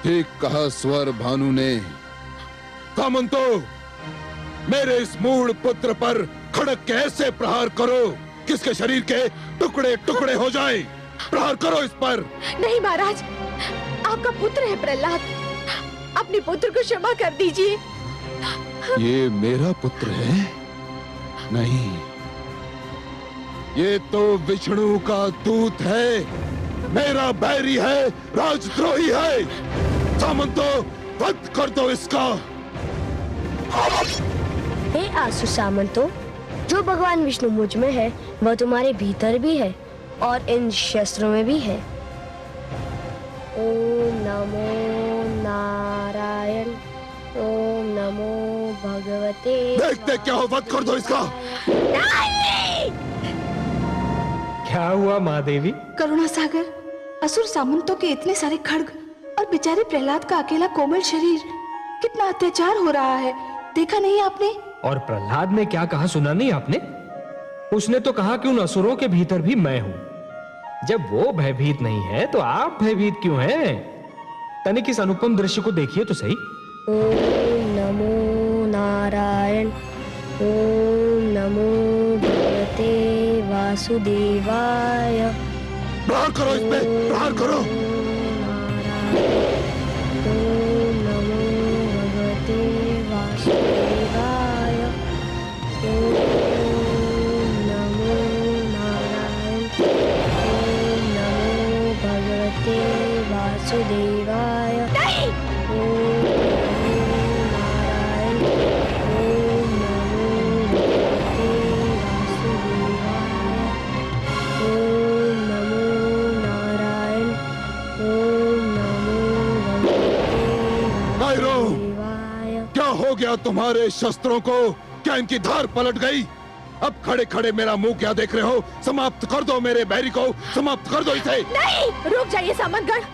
ठीक कहा स्वर भानु ने। सामंतो, मेरे इस मूढ़ पुत्र पर खड़क के ऐसे प्रहार करो किसके शरीर के टुकड़े टुकड़े हो जाएं। प्रहार करो इस पर। नहीं महाराज, आपका पुत्र है प्रहलाद, अपने पुत्र को क्षमा कर दीजिए। ये मेरा पुत्र है? नहीं, ये तो विष्णु का दूत है, मेरा बैरी है, राजद्रोही है। सामंतो, वध कर दो इसका। हे आसु सामंतो, जो भगवान विष्णु मुझ में है वह तुम्हारे भीतर भी है और इन शस्त्रों में भी है। ओम नमो नारायण, ओम नमो भगवते। देखते क्या हो, वध कर दो इसका। क्या हुआ महादेवी? करुणा सागर, असुर सामंतों के इतने सारे खड्ग और बेचारे प्रहलाद का अकेला कोमल शरीर, कितना अत्याचार हो रहा है, देखा नहीं आपने? और प्रहलाद ने क्या कहा, सुना नहीं आपने? उसने तो कहा कि उन असुरों के भीतर भी मैं हूं। जब वो भयभीत नहीं है तो आप भयभीत क्यों हैं? तनिक इस अनुपम दृश्य को देखिए तो सही। ओम नमो नारायण, ओम नमो भगवते वासुदेवाय। प्रहार करो इस पे, प्रहार करो। ओम नमो भगवते वासुदेवाय। ओम नमो नारायण, ओम नमो भगवते वासुदेवाय। ओम नमो नारायण, ओम नमो भगवते वासुदेवाय। ओम नमो नारायण, ओम नमो भगवते भैरव, वासुदेवाय। क्या हो गया तुम्हारे शस्त्रों को? क्या इनकी धार पलट गई? अब खड़े खड़े मेरा मुंह क्या देख रहे हो? समाप्त कर दो मेरे बैरी को, समाप्त कर दो इसे। नहीं, रुक जाइए सामंतगढ़।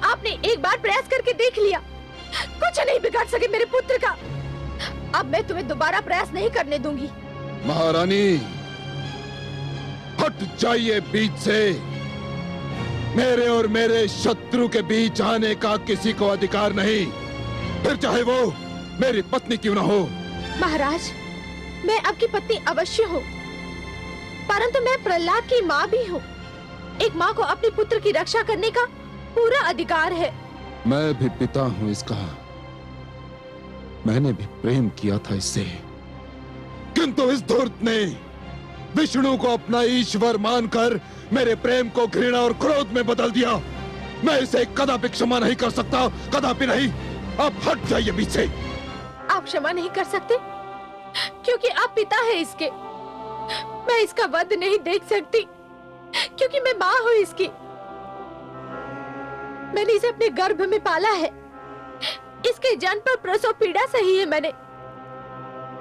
आपने एक बार प्रयास करके देख लिया, कुछ नहीं बिगाड़ सके मेरे पुत्र का। अब मैं तुम्हें दोबारा प्रयास नहीं करने दूंगी। महारानी, हट जाइए बीच से। मेरे और मेरे शत्रु के बीच आने का किसी को अधिकार नहीं, फिर चाहे वो मेरी पत्नी क्यों ना हो। महाराज, मैं आपकी पत्नी अवश्य हूँ, परंतु मैं प्रहलाद की माँ भी हूँ। एक माँ को अपने पुत्र की रक्षा करने का पूरा अधिकार है। मैं भी पिता हूँ इसका, मैंने भी प्रेम किया था इससे, किंतु इस धूर्त ने विष्णु को अपना ईश्वर मानकर मेरे प्रेम को घृणा और क्रोध में बदल दिया। मैं इसे कदापि क्षमा नहीं कर सकता, कदापि नहीं। आप हट जाइए बीच से। आप क्षमा नहीं कर सकते क्योंकि आप पिता है इसके। मैं इसका वध नहीं देख सकती क्योंकि मैं माँ हूँ इसकी। मैंने इसे अपने गर्भ में पाला है। इसके जन्म पर प्रसव पीड़ा सही है मैंने।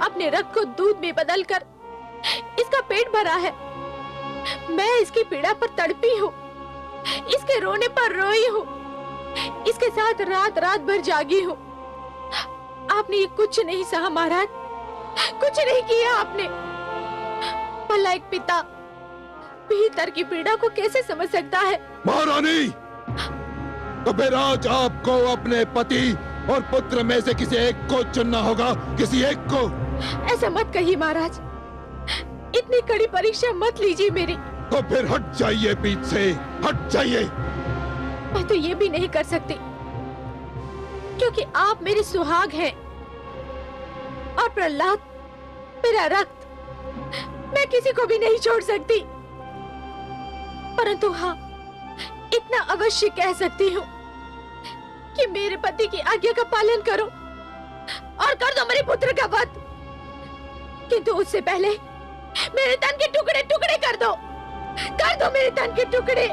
अपने रक्त को दूध में बदलकर इसका पेट भरा है। मैं इसकी पीड़ा पर तड़पी हूँ, इसके रोने पर रोई हूँ, इसके साथ रात रात भर जागी हूँ। आपने ये कुछ नहीं सहा महाराज, कुछ नहीं किया आपने। भला एक पिता भीतर की पीड़ा को कैसे समझ सकता है? महारानी, तो फिर आज आपको अपने पति और पुत्र में से किसी एक को चुनना होगा, किसी एक को। ऐसा मत कहिए महाराज, इतनी कड़ी परीक्षा मत लीजिए मेरी। तो फिर हट जाइए बीच से, हट जाइए। मैं तो ये भी नहीं कर सकती क्योंकि आप मेरे सुहाग हैं और प्रहलाद मेरा रक्त। मैं किसी को भी नहीं छोड़ सकती, परंतु हाँ, इतना अवश्य कह सकती हूँ कि मेरे पति की आज्ञा का पालन करो और कर दो मेरे पुत्र का वध। किंतु उससे पहले मेरे तन के टुकड़े टुकड़े कर दो मेरे तन के टुकड़े।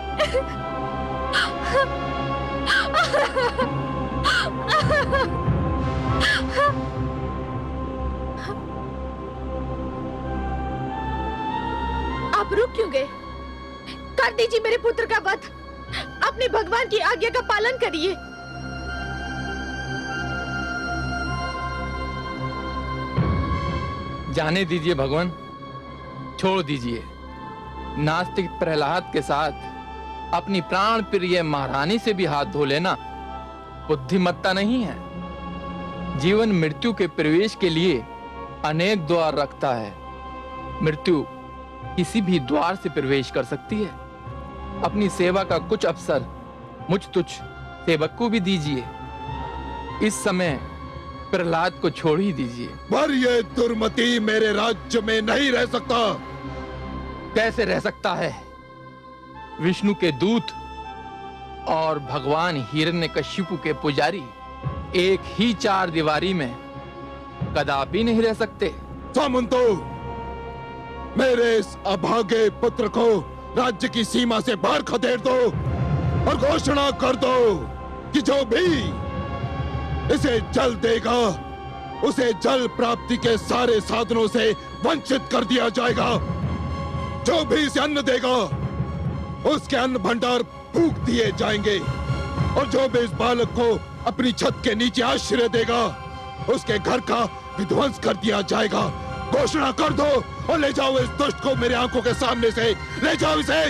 आप रुक क्यों गए? कर दीजिए मेरे पुत्र का वध। अपने भगवान की आज्ञा का पालन करिए। जाने दीजिए भगवान, छोड़ दीजिए। नास्तिक प्रहलाद के साथ अपनी प्राण प्रिय महारानी से भी हाथ धो लेना बुद्धिमत्ता नहीं है। जीवन मृत्यु के प्रवेश के लिए अनेक द्वार रखता है। मृत्यु किसी भी द्वार से प्रवेश कर सकती है। अपनी सेवा का कुछ अवसर मुझ तुच्छ सेवक को भी दीजिए। इस समय प्रहलाद को छोड़ ही दीजिए। पर ये दुर्मति मेरे राज्य में नहीं रह सकता। कैसे रह सकता है? विष्णु के दूत और भगवान हिरण्यकशिपु के पुजारी एक ही चार दीवारी में कदापि नहीं रह सकते। सामंतो, मेरे इस अभागे पुत्र को राज्य की सीमा से बाहर खदेड़ दो और घोषणा कर दो कि जो भी इसे जल देगा उसे जल प्राप्ति के सारे साधनों से वंचित कर दिया जाएगा। जो भी इसे अन्न देगा उसके अन्न भंडार फूंक दिए जाएंगे और जो भी इस बालक को अपनी छत के नीचे आश्रय देगा उसके घर का विध्वंस कर दिया जाएगा। घोषणा कर दो और ले जाओ इस दुष्ट को मेरे आंखों के सामने से, ले जाओ इसे।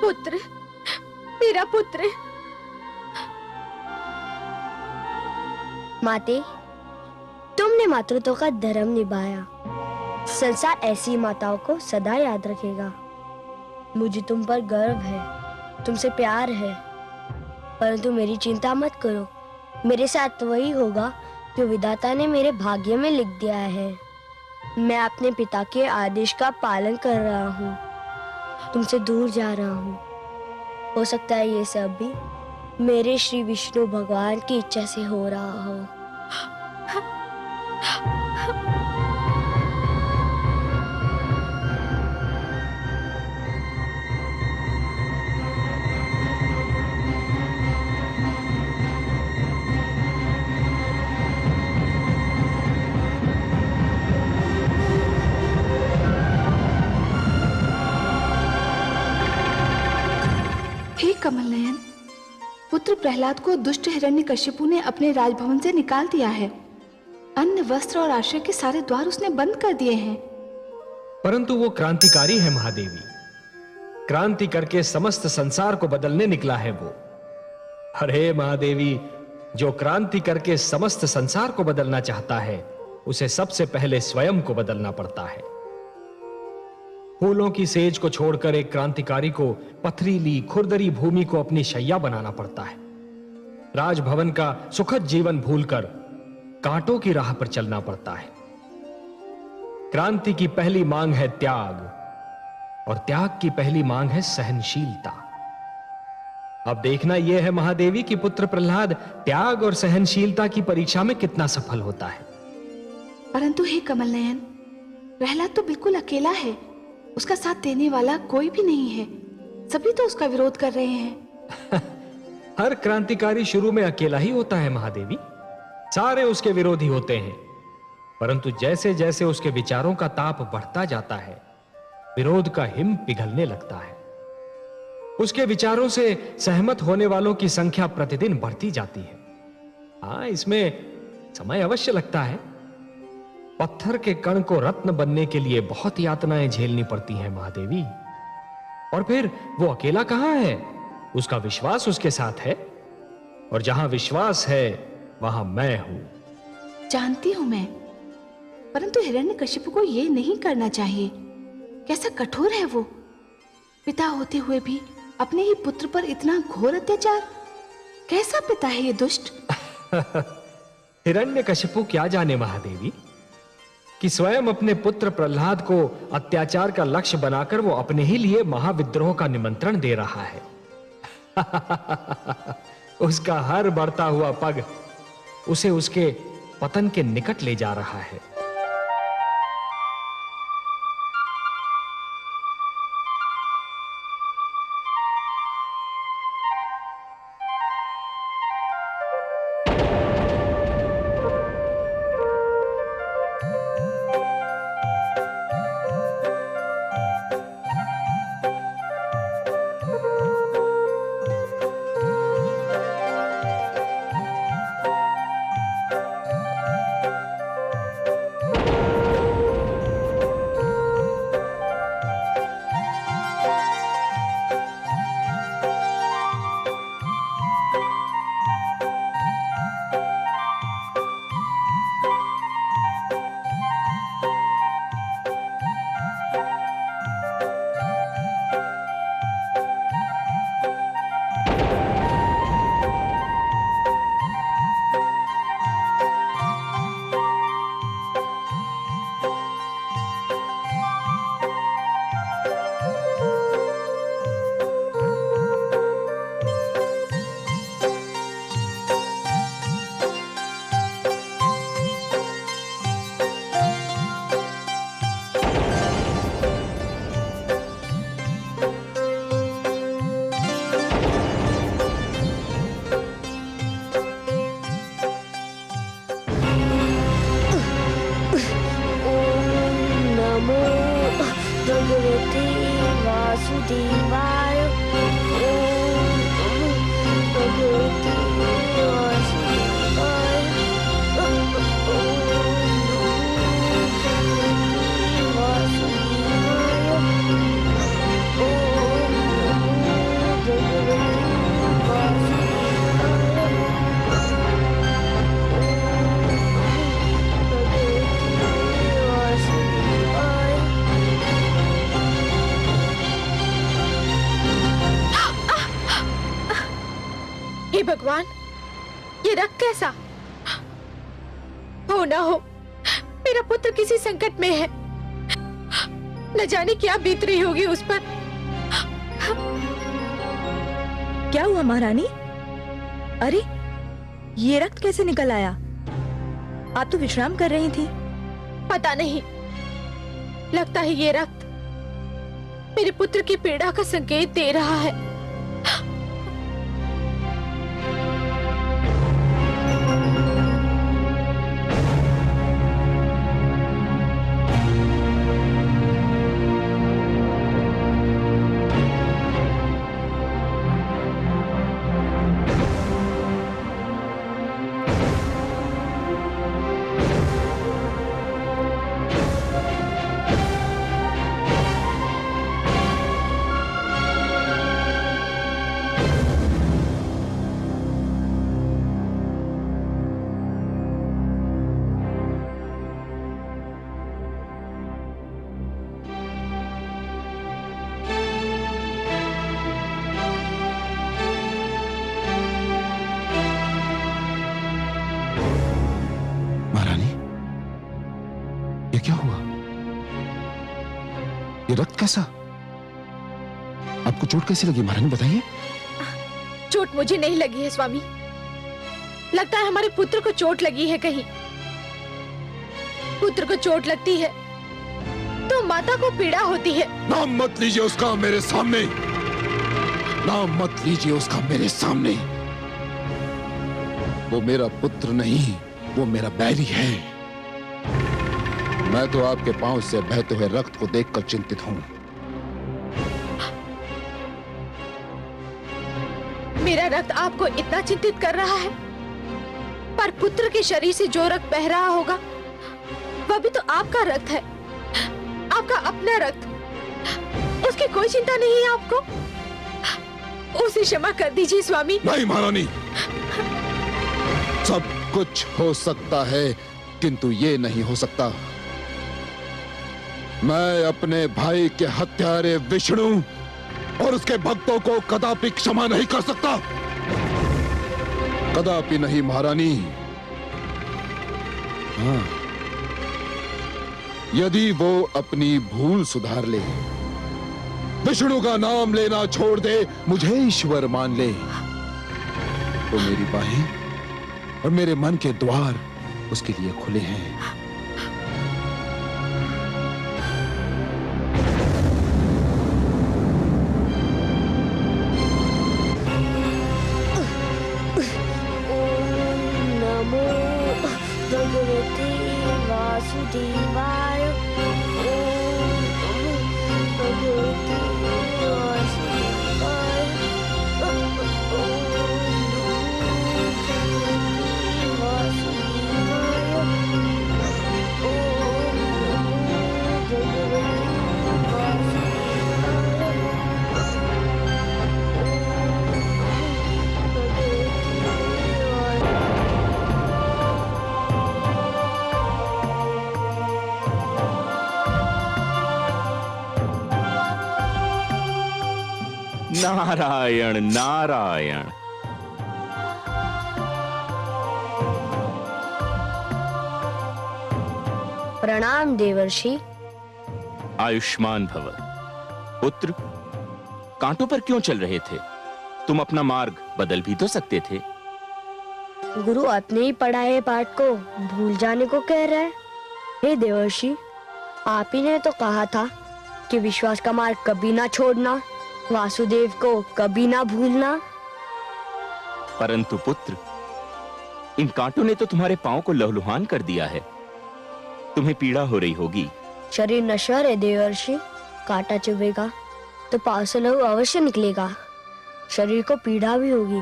पुत्र, मेरा पुत्र। माते, तुमने मातृत्व का धर्म निभाया। संसार ऐसी माताओं को सदा याद रखेगा। मुझे तुम पर गर्व है, तुमसे प्यार है, परंतु मेरी चिंता मत करो। मेरे साथ वही होगा जो विधाता ने मेरे भाग्य में लिख दिया है। मैं अपने पिता के आदेश का पालन कर रहा हूँ, तुमसे दूर जा रहा हूँ। हो सकता है ये सब भी मेरे श्री विष्णु भगवान की इच्छा से हो रहा हो। हे कमल नयन, पुत्र प्रहलाद को दुष्ट हिरण्यकशिपु ने अपने राजभवन से निकाल दिया है। अन्न, वस्त्र और आश्रय के सारे द्वार उसने बंद कर दिए हैं। परंतु वो क्रांतिकारी है महादेवी। क्रांति करके समस्त संसार को बदलने निकला है वो। अरे महादेवी, जो क्रांति करके समस्त संसार को बदलना चाहता है उसे सबसे पहले स्वयं को बदलना पड़ता है। फूलों की सेज को छोड़कर एक क्रांतिकारी को पथरीली खुरदरी भूमि को अपनी शैया बनाना पड़ता है। राजभवन का सुखद जीवन भूलकर कांटों की राह पर चलना पड़ता है। क्रांति की पहली मांग है त्याग, और त्याग की पहली मांग है सहनशीलता। अब देखना यह है महादेवी कि पुत्र प्रहलाद त्याग और सहनशीलता की परीक्षा में कितना सफल होता है। परंतु हे कमल नयन, प्रहलाद तो बिल्कुल अकेला है। उसका साथ देने वाला कोई भी नहीं है। सभी तो उसका विरोध कर रहे हैं। हर क्रांतिकारी शुरू में अकेला ही होता है महादेवी। सारे उसके विरोधी होते हैं, परंतु जैसे जैसे उसके विचारों का ताप बढ़ता जाता है, विरोध का हिम पिघलने लगता है। उसके विचारों से सहमत होने वालों की संख्या प्रतिदिन बढ़ती जाती है। हाँ, इसमें समय अवश्य लगता है। पत्थर के कण को रत्न बनने के लिए बहुत यातनाएं झेलनी पड़ती हैं महादेवी। और फिर वो अकेला कहां है? उसका विश्वास उसके साथ है, और जहां विश्वास है वहां मैं हूं। जानती हूं मैं, परंतु हिरण्यकशिपु को ये नहीं करना चाहिए। कैसा कठोर है वो। पिता होते हुए भी अपने ही पुत्र पर इतना घोर अत्याचार। कैसा पिता है ये दुष्ट। हिरण्यकशिपु क्या जाने महादेवी कि स्वयं अपने पुत्र प्रहलाद को अत्याचार का लक्ष्य बनाकर वो अपने ही लिए महाविद्रोह का निमंत्रण दे रहा है। उसका हर बढ़ता हुआ पग उसे उसके पतन के निकट ले जा रहा है। वासुदेवाय। ओम नमो भगवते वासुदेवाय। ओम नमो भगवते वासुदेवाय। ओम नमो भगवते हे भगवान, ये रक्त कैसा? हो ना हो मेरा पुत्र किसी संकट में है। न जाने क्या बीत रही होगी उस पर। क्या हुआ महारानी? अरे ये रक्त कैसे निकल आया? आप तो विश्राम कर रही थी। पता नहीं, लगता है ये रक्त मेरे पुत्र की पीड़ा का संकेत दे रहा है। ये क्या हुआ? ये रक्त कैसा? आपको चोट कैसी लगी महारानी, बताइए। चोट मुझे नहीं लगी है स्वामी, लगता है हमारे पुत्र को चोट लगी है कहीं। पुत्र को चोट लगती है तो माता को पीड़ा होती है। नाम मत लीजिए उसका मेरे सामने, नाम मत लीजिए उसका मेरे सामने। वो मेरा पुत्र नहीं, वो मेरा बैरी है। मैं तो आपके पांव से बहते हुए रक्त को देखकर चिंतित हूं। मेरा रक्त आपको इतना चिंतित कर रहा है, पर पुत्र के शरीर से जो रक्त बह रहा होगा वह भी तो आपका रक्त है, आपका अपना रक्त। उसकी कोई चिंता नहीं है आपको? उसे क्षमा कर दीजिए स्वामी। नहीं महारानी, सब कुछ हो सकता है किंतु ये नहीं हो सकता। मैं अपने भाई के हत्यारे विष्णु और उसके भक्तों को कदापि क्षमा नहीं कर सकता, कदापि नहीं महारानी। हाँ, यदि वो अपनी भूल सुधार ले, विष्णु का नाम लेना छोड़ दे, मुझे ईश्वर मान ले, तो मेरी बाहें और मेरे मन के द्वार उसके लिए खुले हैं। वासुदेवाय। ओम नमो भगवते वासुदेवाय। ओम नमो भगवते वासुदेवाय। ओम नमो भगवते नारायण नारायण। प्रणाम देवर्षि। आयुष्मान भव। पुत्र, कांटों पर क्यों चल रहे थे? तुम अपना मार्ग बदल भी तो सकते थे। गुरु अपने ही पढ़ाए पाठ को भूल जाने को कह रहे हैं। हे देवर्षि, आप ही ने तो कहा था कि विश्वास का मार्ग कभी ना छोड़ना, वासुदेव को कभी ना भूलना। परंतु पुत्र, इन कांटों ने तो तुम्हारे पांव को लहलुहान कर दिया है, तुम्हें पीड़ा हो रही होगी। शरीर नश्वर है देवर्षि, कांटा चुभेगा। तो पाँव से लहू अवश्य निकलेगा। शरीर को पीड़ा भी होगी,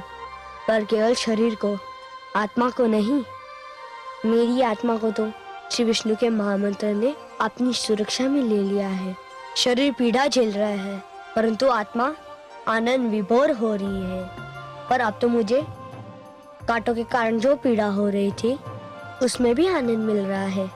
पर केवल शरीर को, आत्मा को नहीं। मेरी आत्मा को तो श्री विष्णु के महामंत्र ने अपनी सुरक्षा में ले लिया है। शरीर पीड़ा झेल रहा है, परंतु आत्मा आनंद विभोर हो रही है। पर अब तो मुझे कांटों के कारण जो पीड़ा हो रही थी, उसमें भी आनंद मिल रहा है।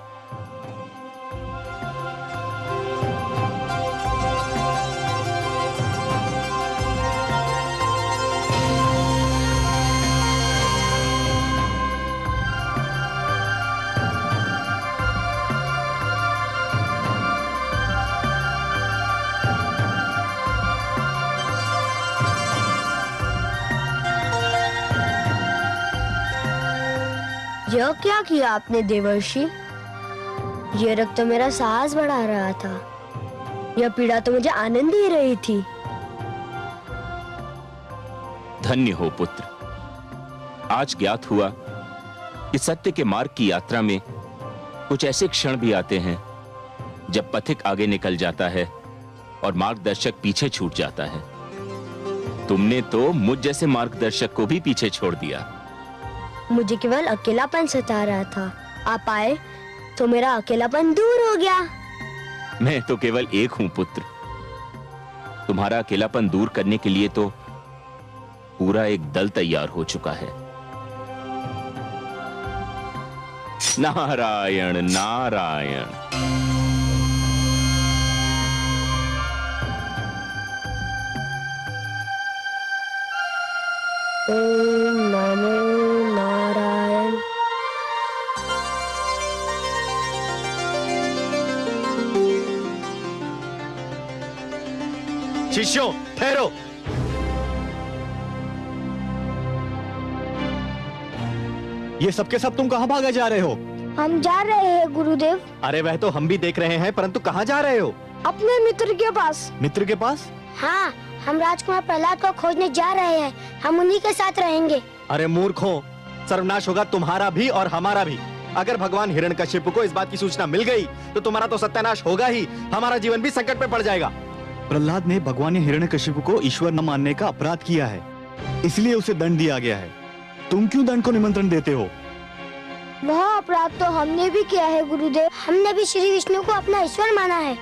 यह क्या किया आपने देवर्षि? यह रक्त तो मेरा साहस बढ़ा रहा था, यह पीड़ा तो मुझे आनंद दे रही थी। धन्य हो पुत्र। आज ज्ञात हुआ कि सत्य के मार्ग की यात्रा में कुछ ऐसे क्षण भी आते हैं जब पथिक आगे निकल जाता है और मार्गदर्शक पीछे छूट जाता है। तुमने तो मुझ जैसे मार्गदर्शक को भी पीछे छोड़ दिया। मुझे केवल अकेलापन सता रहा था, आप आए तो मेरा अकेलापन दूर हो गया। मैं तो केवल एक हूं पुत्र। तुम्हारा अकेलापन दूर करने के लिए तो पूरा एक दल तैयार हो चुका है। नारायण नारायण। ओम नमो नारायण। शिष्यों ठहरो। ये सबके सब तुम कहाँ भागे जा रहे हो? हम जा रहे हैं गुरुदेव, अरे वह तो हम भी देख रहे हैं, परंतु कहाँ जा रहे हो? अपने मित्र के पास। मित्र के पास? हाँ, हम राजकुमार प्रहलाद को खोजने जा रहे हैं। हम उन्हीं के साथ रहेंगे। अरे मूर्खों, सर्वनाश होगा तुम्हारा भी और हमारा भी। अगर भगवान हिरण्यकशिपु को इस बात की सूचना मिल गई तो तुम्हारा तो सत्यानाश होगा ही, हमारा जीवन भी संकट में पड़ जाएगा। प्रहलाद ने भगवान हिरण्यकशिपु को ईश्वर न मानने का अपराध किया है, इसलिए उसे दंड दिया गया है। तुम क्यों दंड को निमंत्रण देते हो? वह अपराध तो हमने भी किया है गुरुदेव। हमने भी श्री विष्णु को अपना ईश्वर माना है।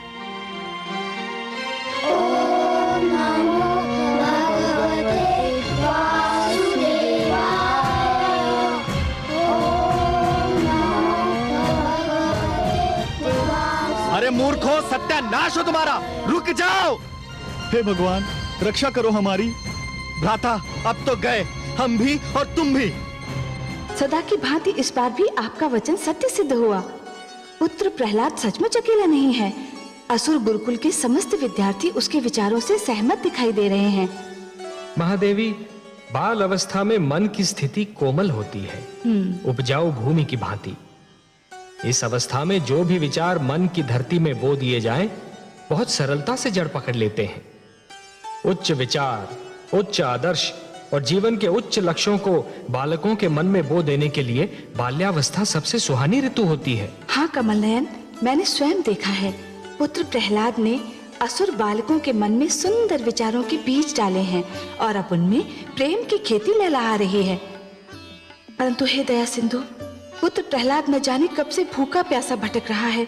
ओम नमो भगवते वासुदेवाय। ओम नमो भगवते वासुदेवाय। अरे मूर्खों, सत्यानाश हो तुम्हारा, रुक जाओ। हे भगवान, रक्षा करो हमारी। भ्राता, अब तो गए हम भी और तुम भी। सदा की भांति इस बार भी आपका वचन सत्य सिद्ध हुआ। पुत्र प्रहलाद सचमुच अकेला नहीं है। असुर गुरुकुल के समस्त विद्यार्थी उसके विचारों से सहमत दिखाई दे रहे हैं। महादेवी, बाल अवस्था में मन की स्थिति कोमल होती है, उपजाऊ भूमि की भांति। इस अवस्था में जो भी विचार मन की धरती में बो दिए जाएं, बहुत सरलता से जड़ पकड़ लेते हैं। उच्च विचार, उच्च आदर्श और जीवन के उच्च लक्ष्यों को बालकों के मन में बो देने के लिए बाल्यावस्था सबसे सुहानी ऋतु होती है। हाँ कमल नयन, मैंने स्वयं देखा है। पुत्र प्रहलाद ने असुर बालकों के मन में सुंदर विचारों के बीज डाले हैं और अब उनमें प्रेम की खेती लहलहा रही है। परंतु हे दया सिंधु, पुत्र प्रहलाद न जाने कब से भूखा प्यासा भटक रहा है।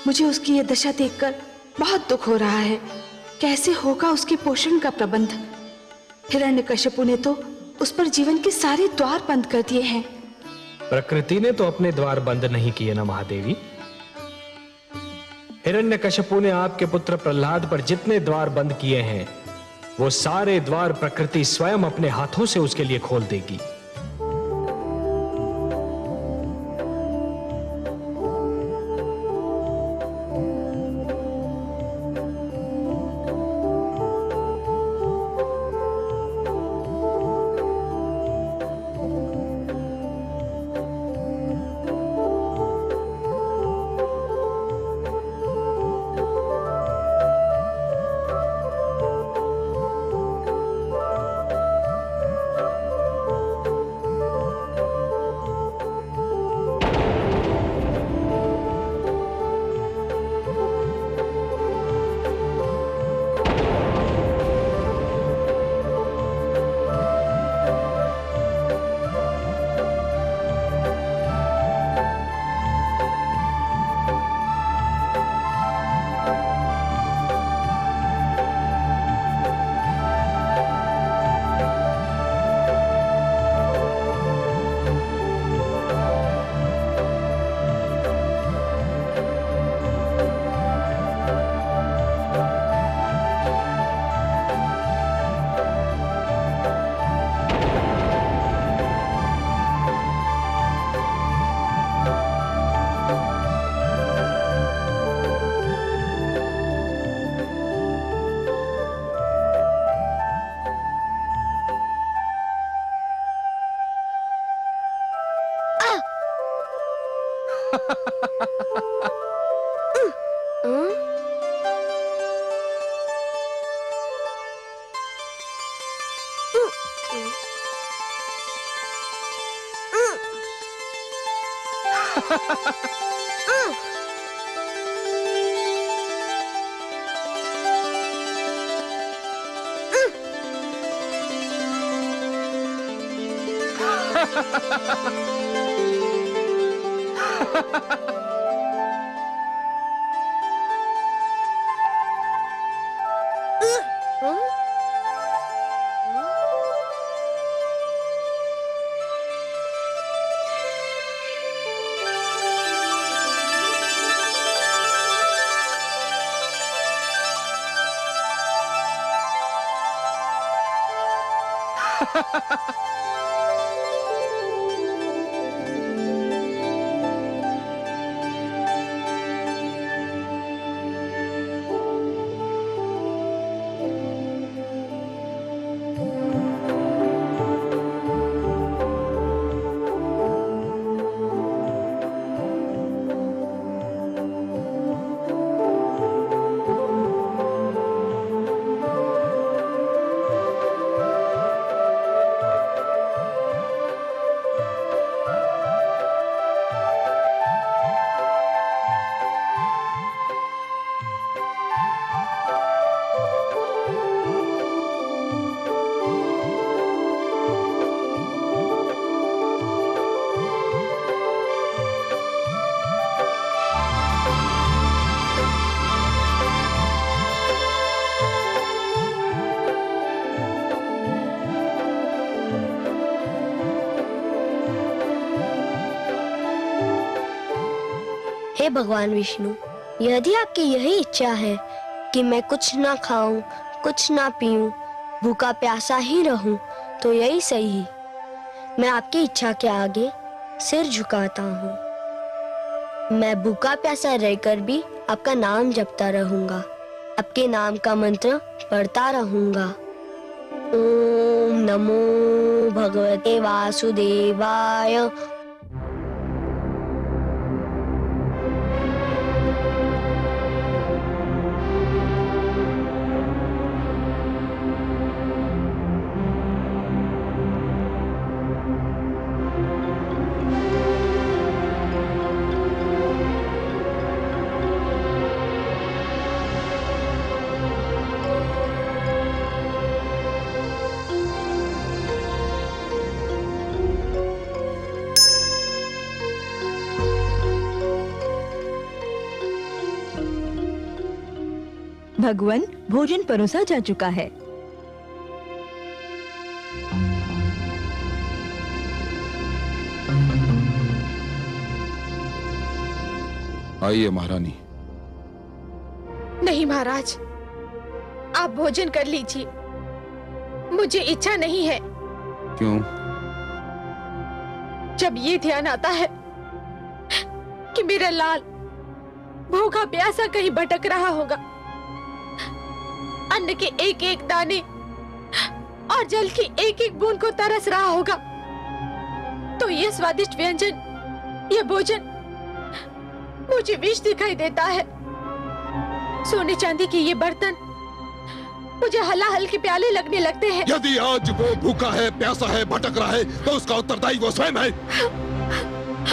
मुझे उसकी ये दशा देखकर बहुत दुख हो रहा है। कैसे होगा उसके पोषण का प्रबंध? हिरण्यकशिपु ने तो उस पर जीवन के सारे द्वार बंद कर दिए हैं। प्रकृति ने तो अपने द्वार बंद नहीं किए ना महादेवी। हिरण्यकशिपु ने आपके पुत्र प्रहलाद पर जितने द्वार बंद किए हैं, वो सारे द्वार प्रकृति स्वयं अपने हाथों से उसके लिए खोल देगी। हे भगवान विष्णु, यदि आपकी यही इच्छा है कि मैं कुछ ना खाऊं, कुछ ना पीऊं, भूखा प्यासा ही रहूं, तो यही सही। मैं आपकी इच्छा के आगे सिर झुकाता हूँ। मैं भूखा प्यासा रहकर भी आपका नाम जपता रहूंगा, आपके नाम का मंत्र पढ़ता रहूंगा। ओम नमो भगवते वासुदेवाय। भगवान, भोजन परोसा जा चुका है। आइए महारानी। नहीं महाराज, आप भोजन कर लीजिए, मुझे इच्छा नहीं है। क्यों? जब ये ध्यान आता है कि मेरा लाल भूखा प्यासा कहीं भटक रहा होगा, अन्न के एक एक दाने और जल की एक एक बूंद को तरस रहा होगा, तो ये स्वादिष्ट व्यंजन, ये भोजन मुझे विष दिखाई देता है। सोने चांदी के ये बर्तन मुझे हलाहल के प्याले लगने लगते हैं। यदि आज वो भूखा है, प्यासा है, भटक रहा है, तो उसका उत्तरदायी वो स्वयं है।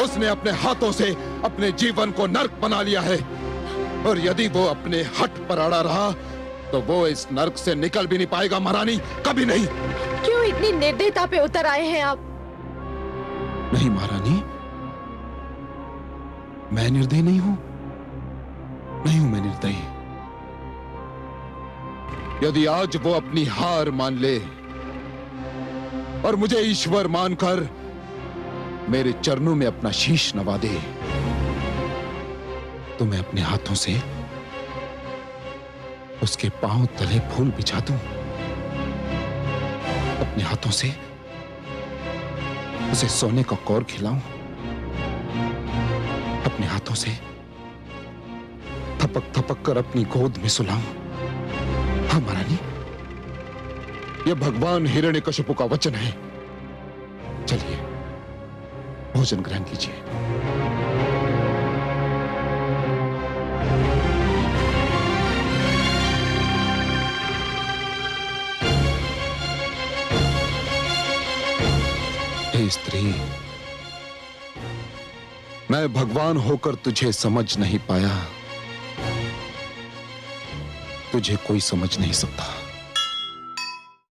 उसने अपने हाथों से अपने जीवन को नर्क बना लिया है, और यदि वो अपने हठ पर अड़ा रहा तो वो इस नर्क से निकल भी नहीं पाएगा महारानी, कभी नहीं। क्यों इतनी निर्दयता पे उतर आए हैं आप? नहीं महारानी, मैं निर्दयी नहीं हूं, नहीं हूं मैं निर्दयी। यदि आज वो अपनी हार मान ले और मुझे ईश्वर मानकर मेरे चरणों में अपना शीश नवा दे, तो मैं अपने हाथों से उसके पांव तले फूल बिछा दूं, अपने हाथों से उसे सोने का कौर खिलाऊं, अपने हाथों से थपक थपक कर अपनी गोद में सुलाऊं। हाँ महारानी, यह भगवान हिरण्यकशिपु का वचन है। चलिए भोजन ग्रहण कीजिए। हे स्त्री, मैं भगवान होकर तुझे समझ नहीं पाया, तुझे कोई समझ नहीं सकता।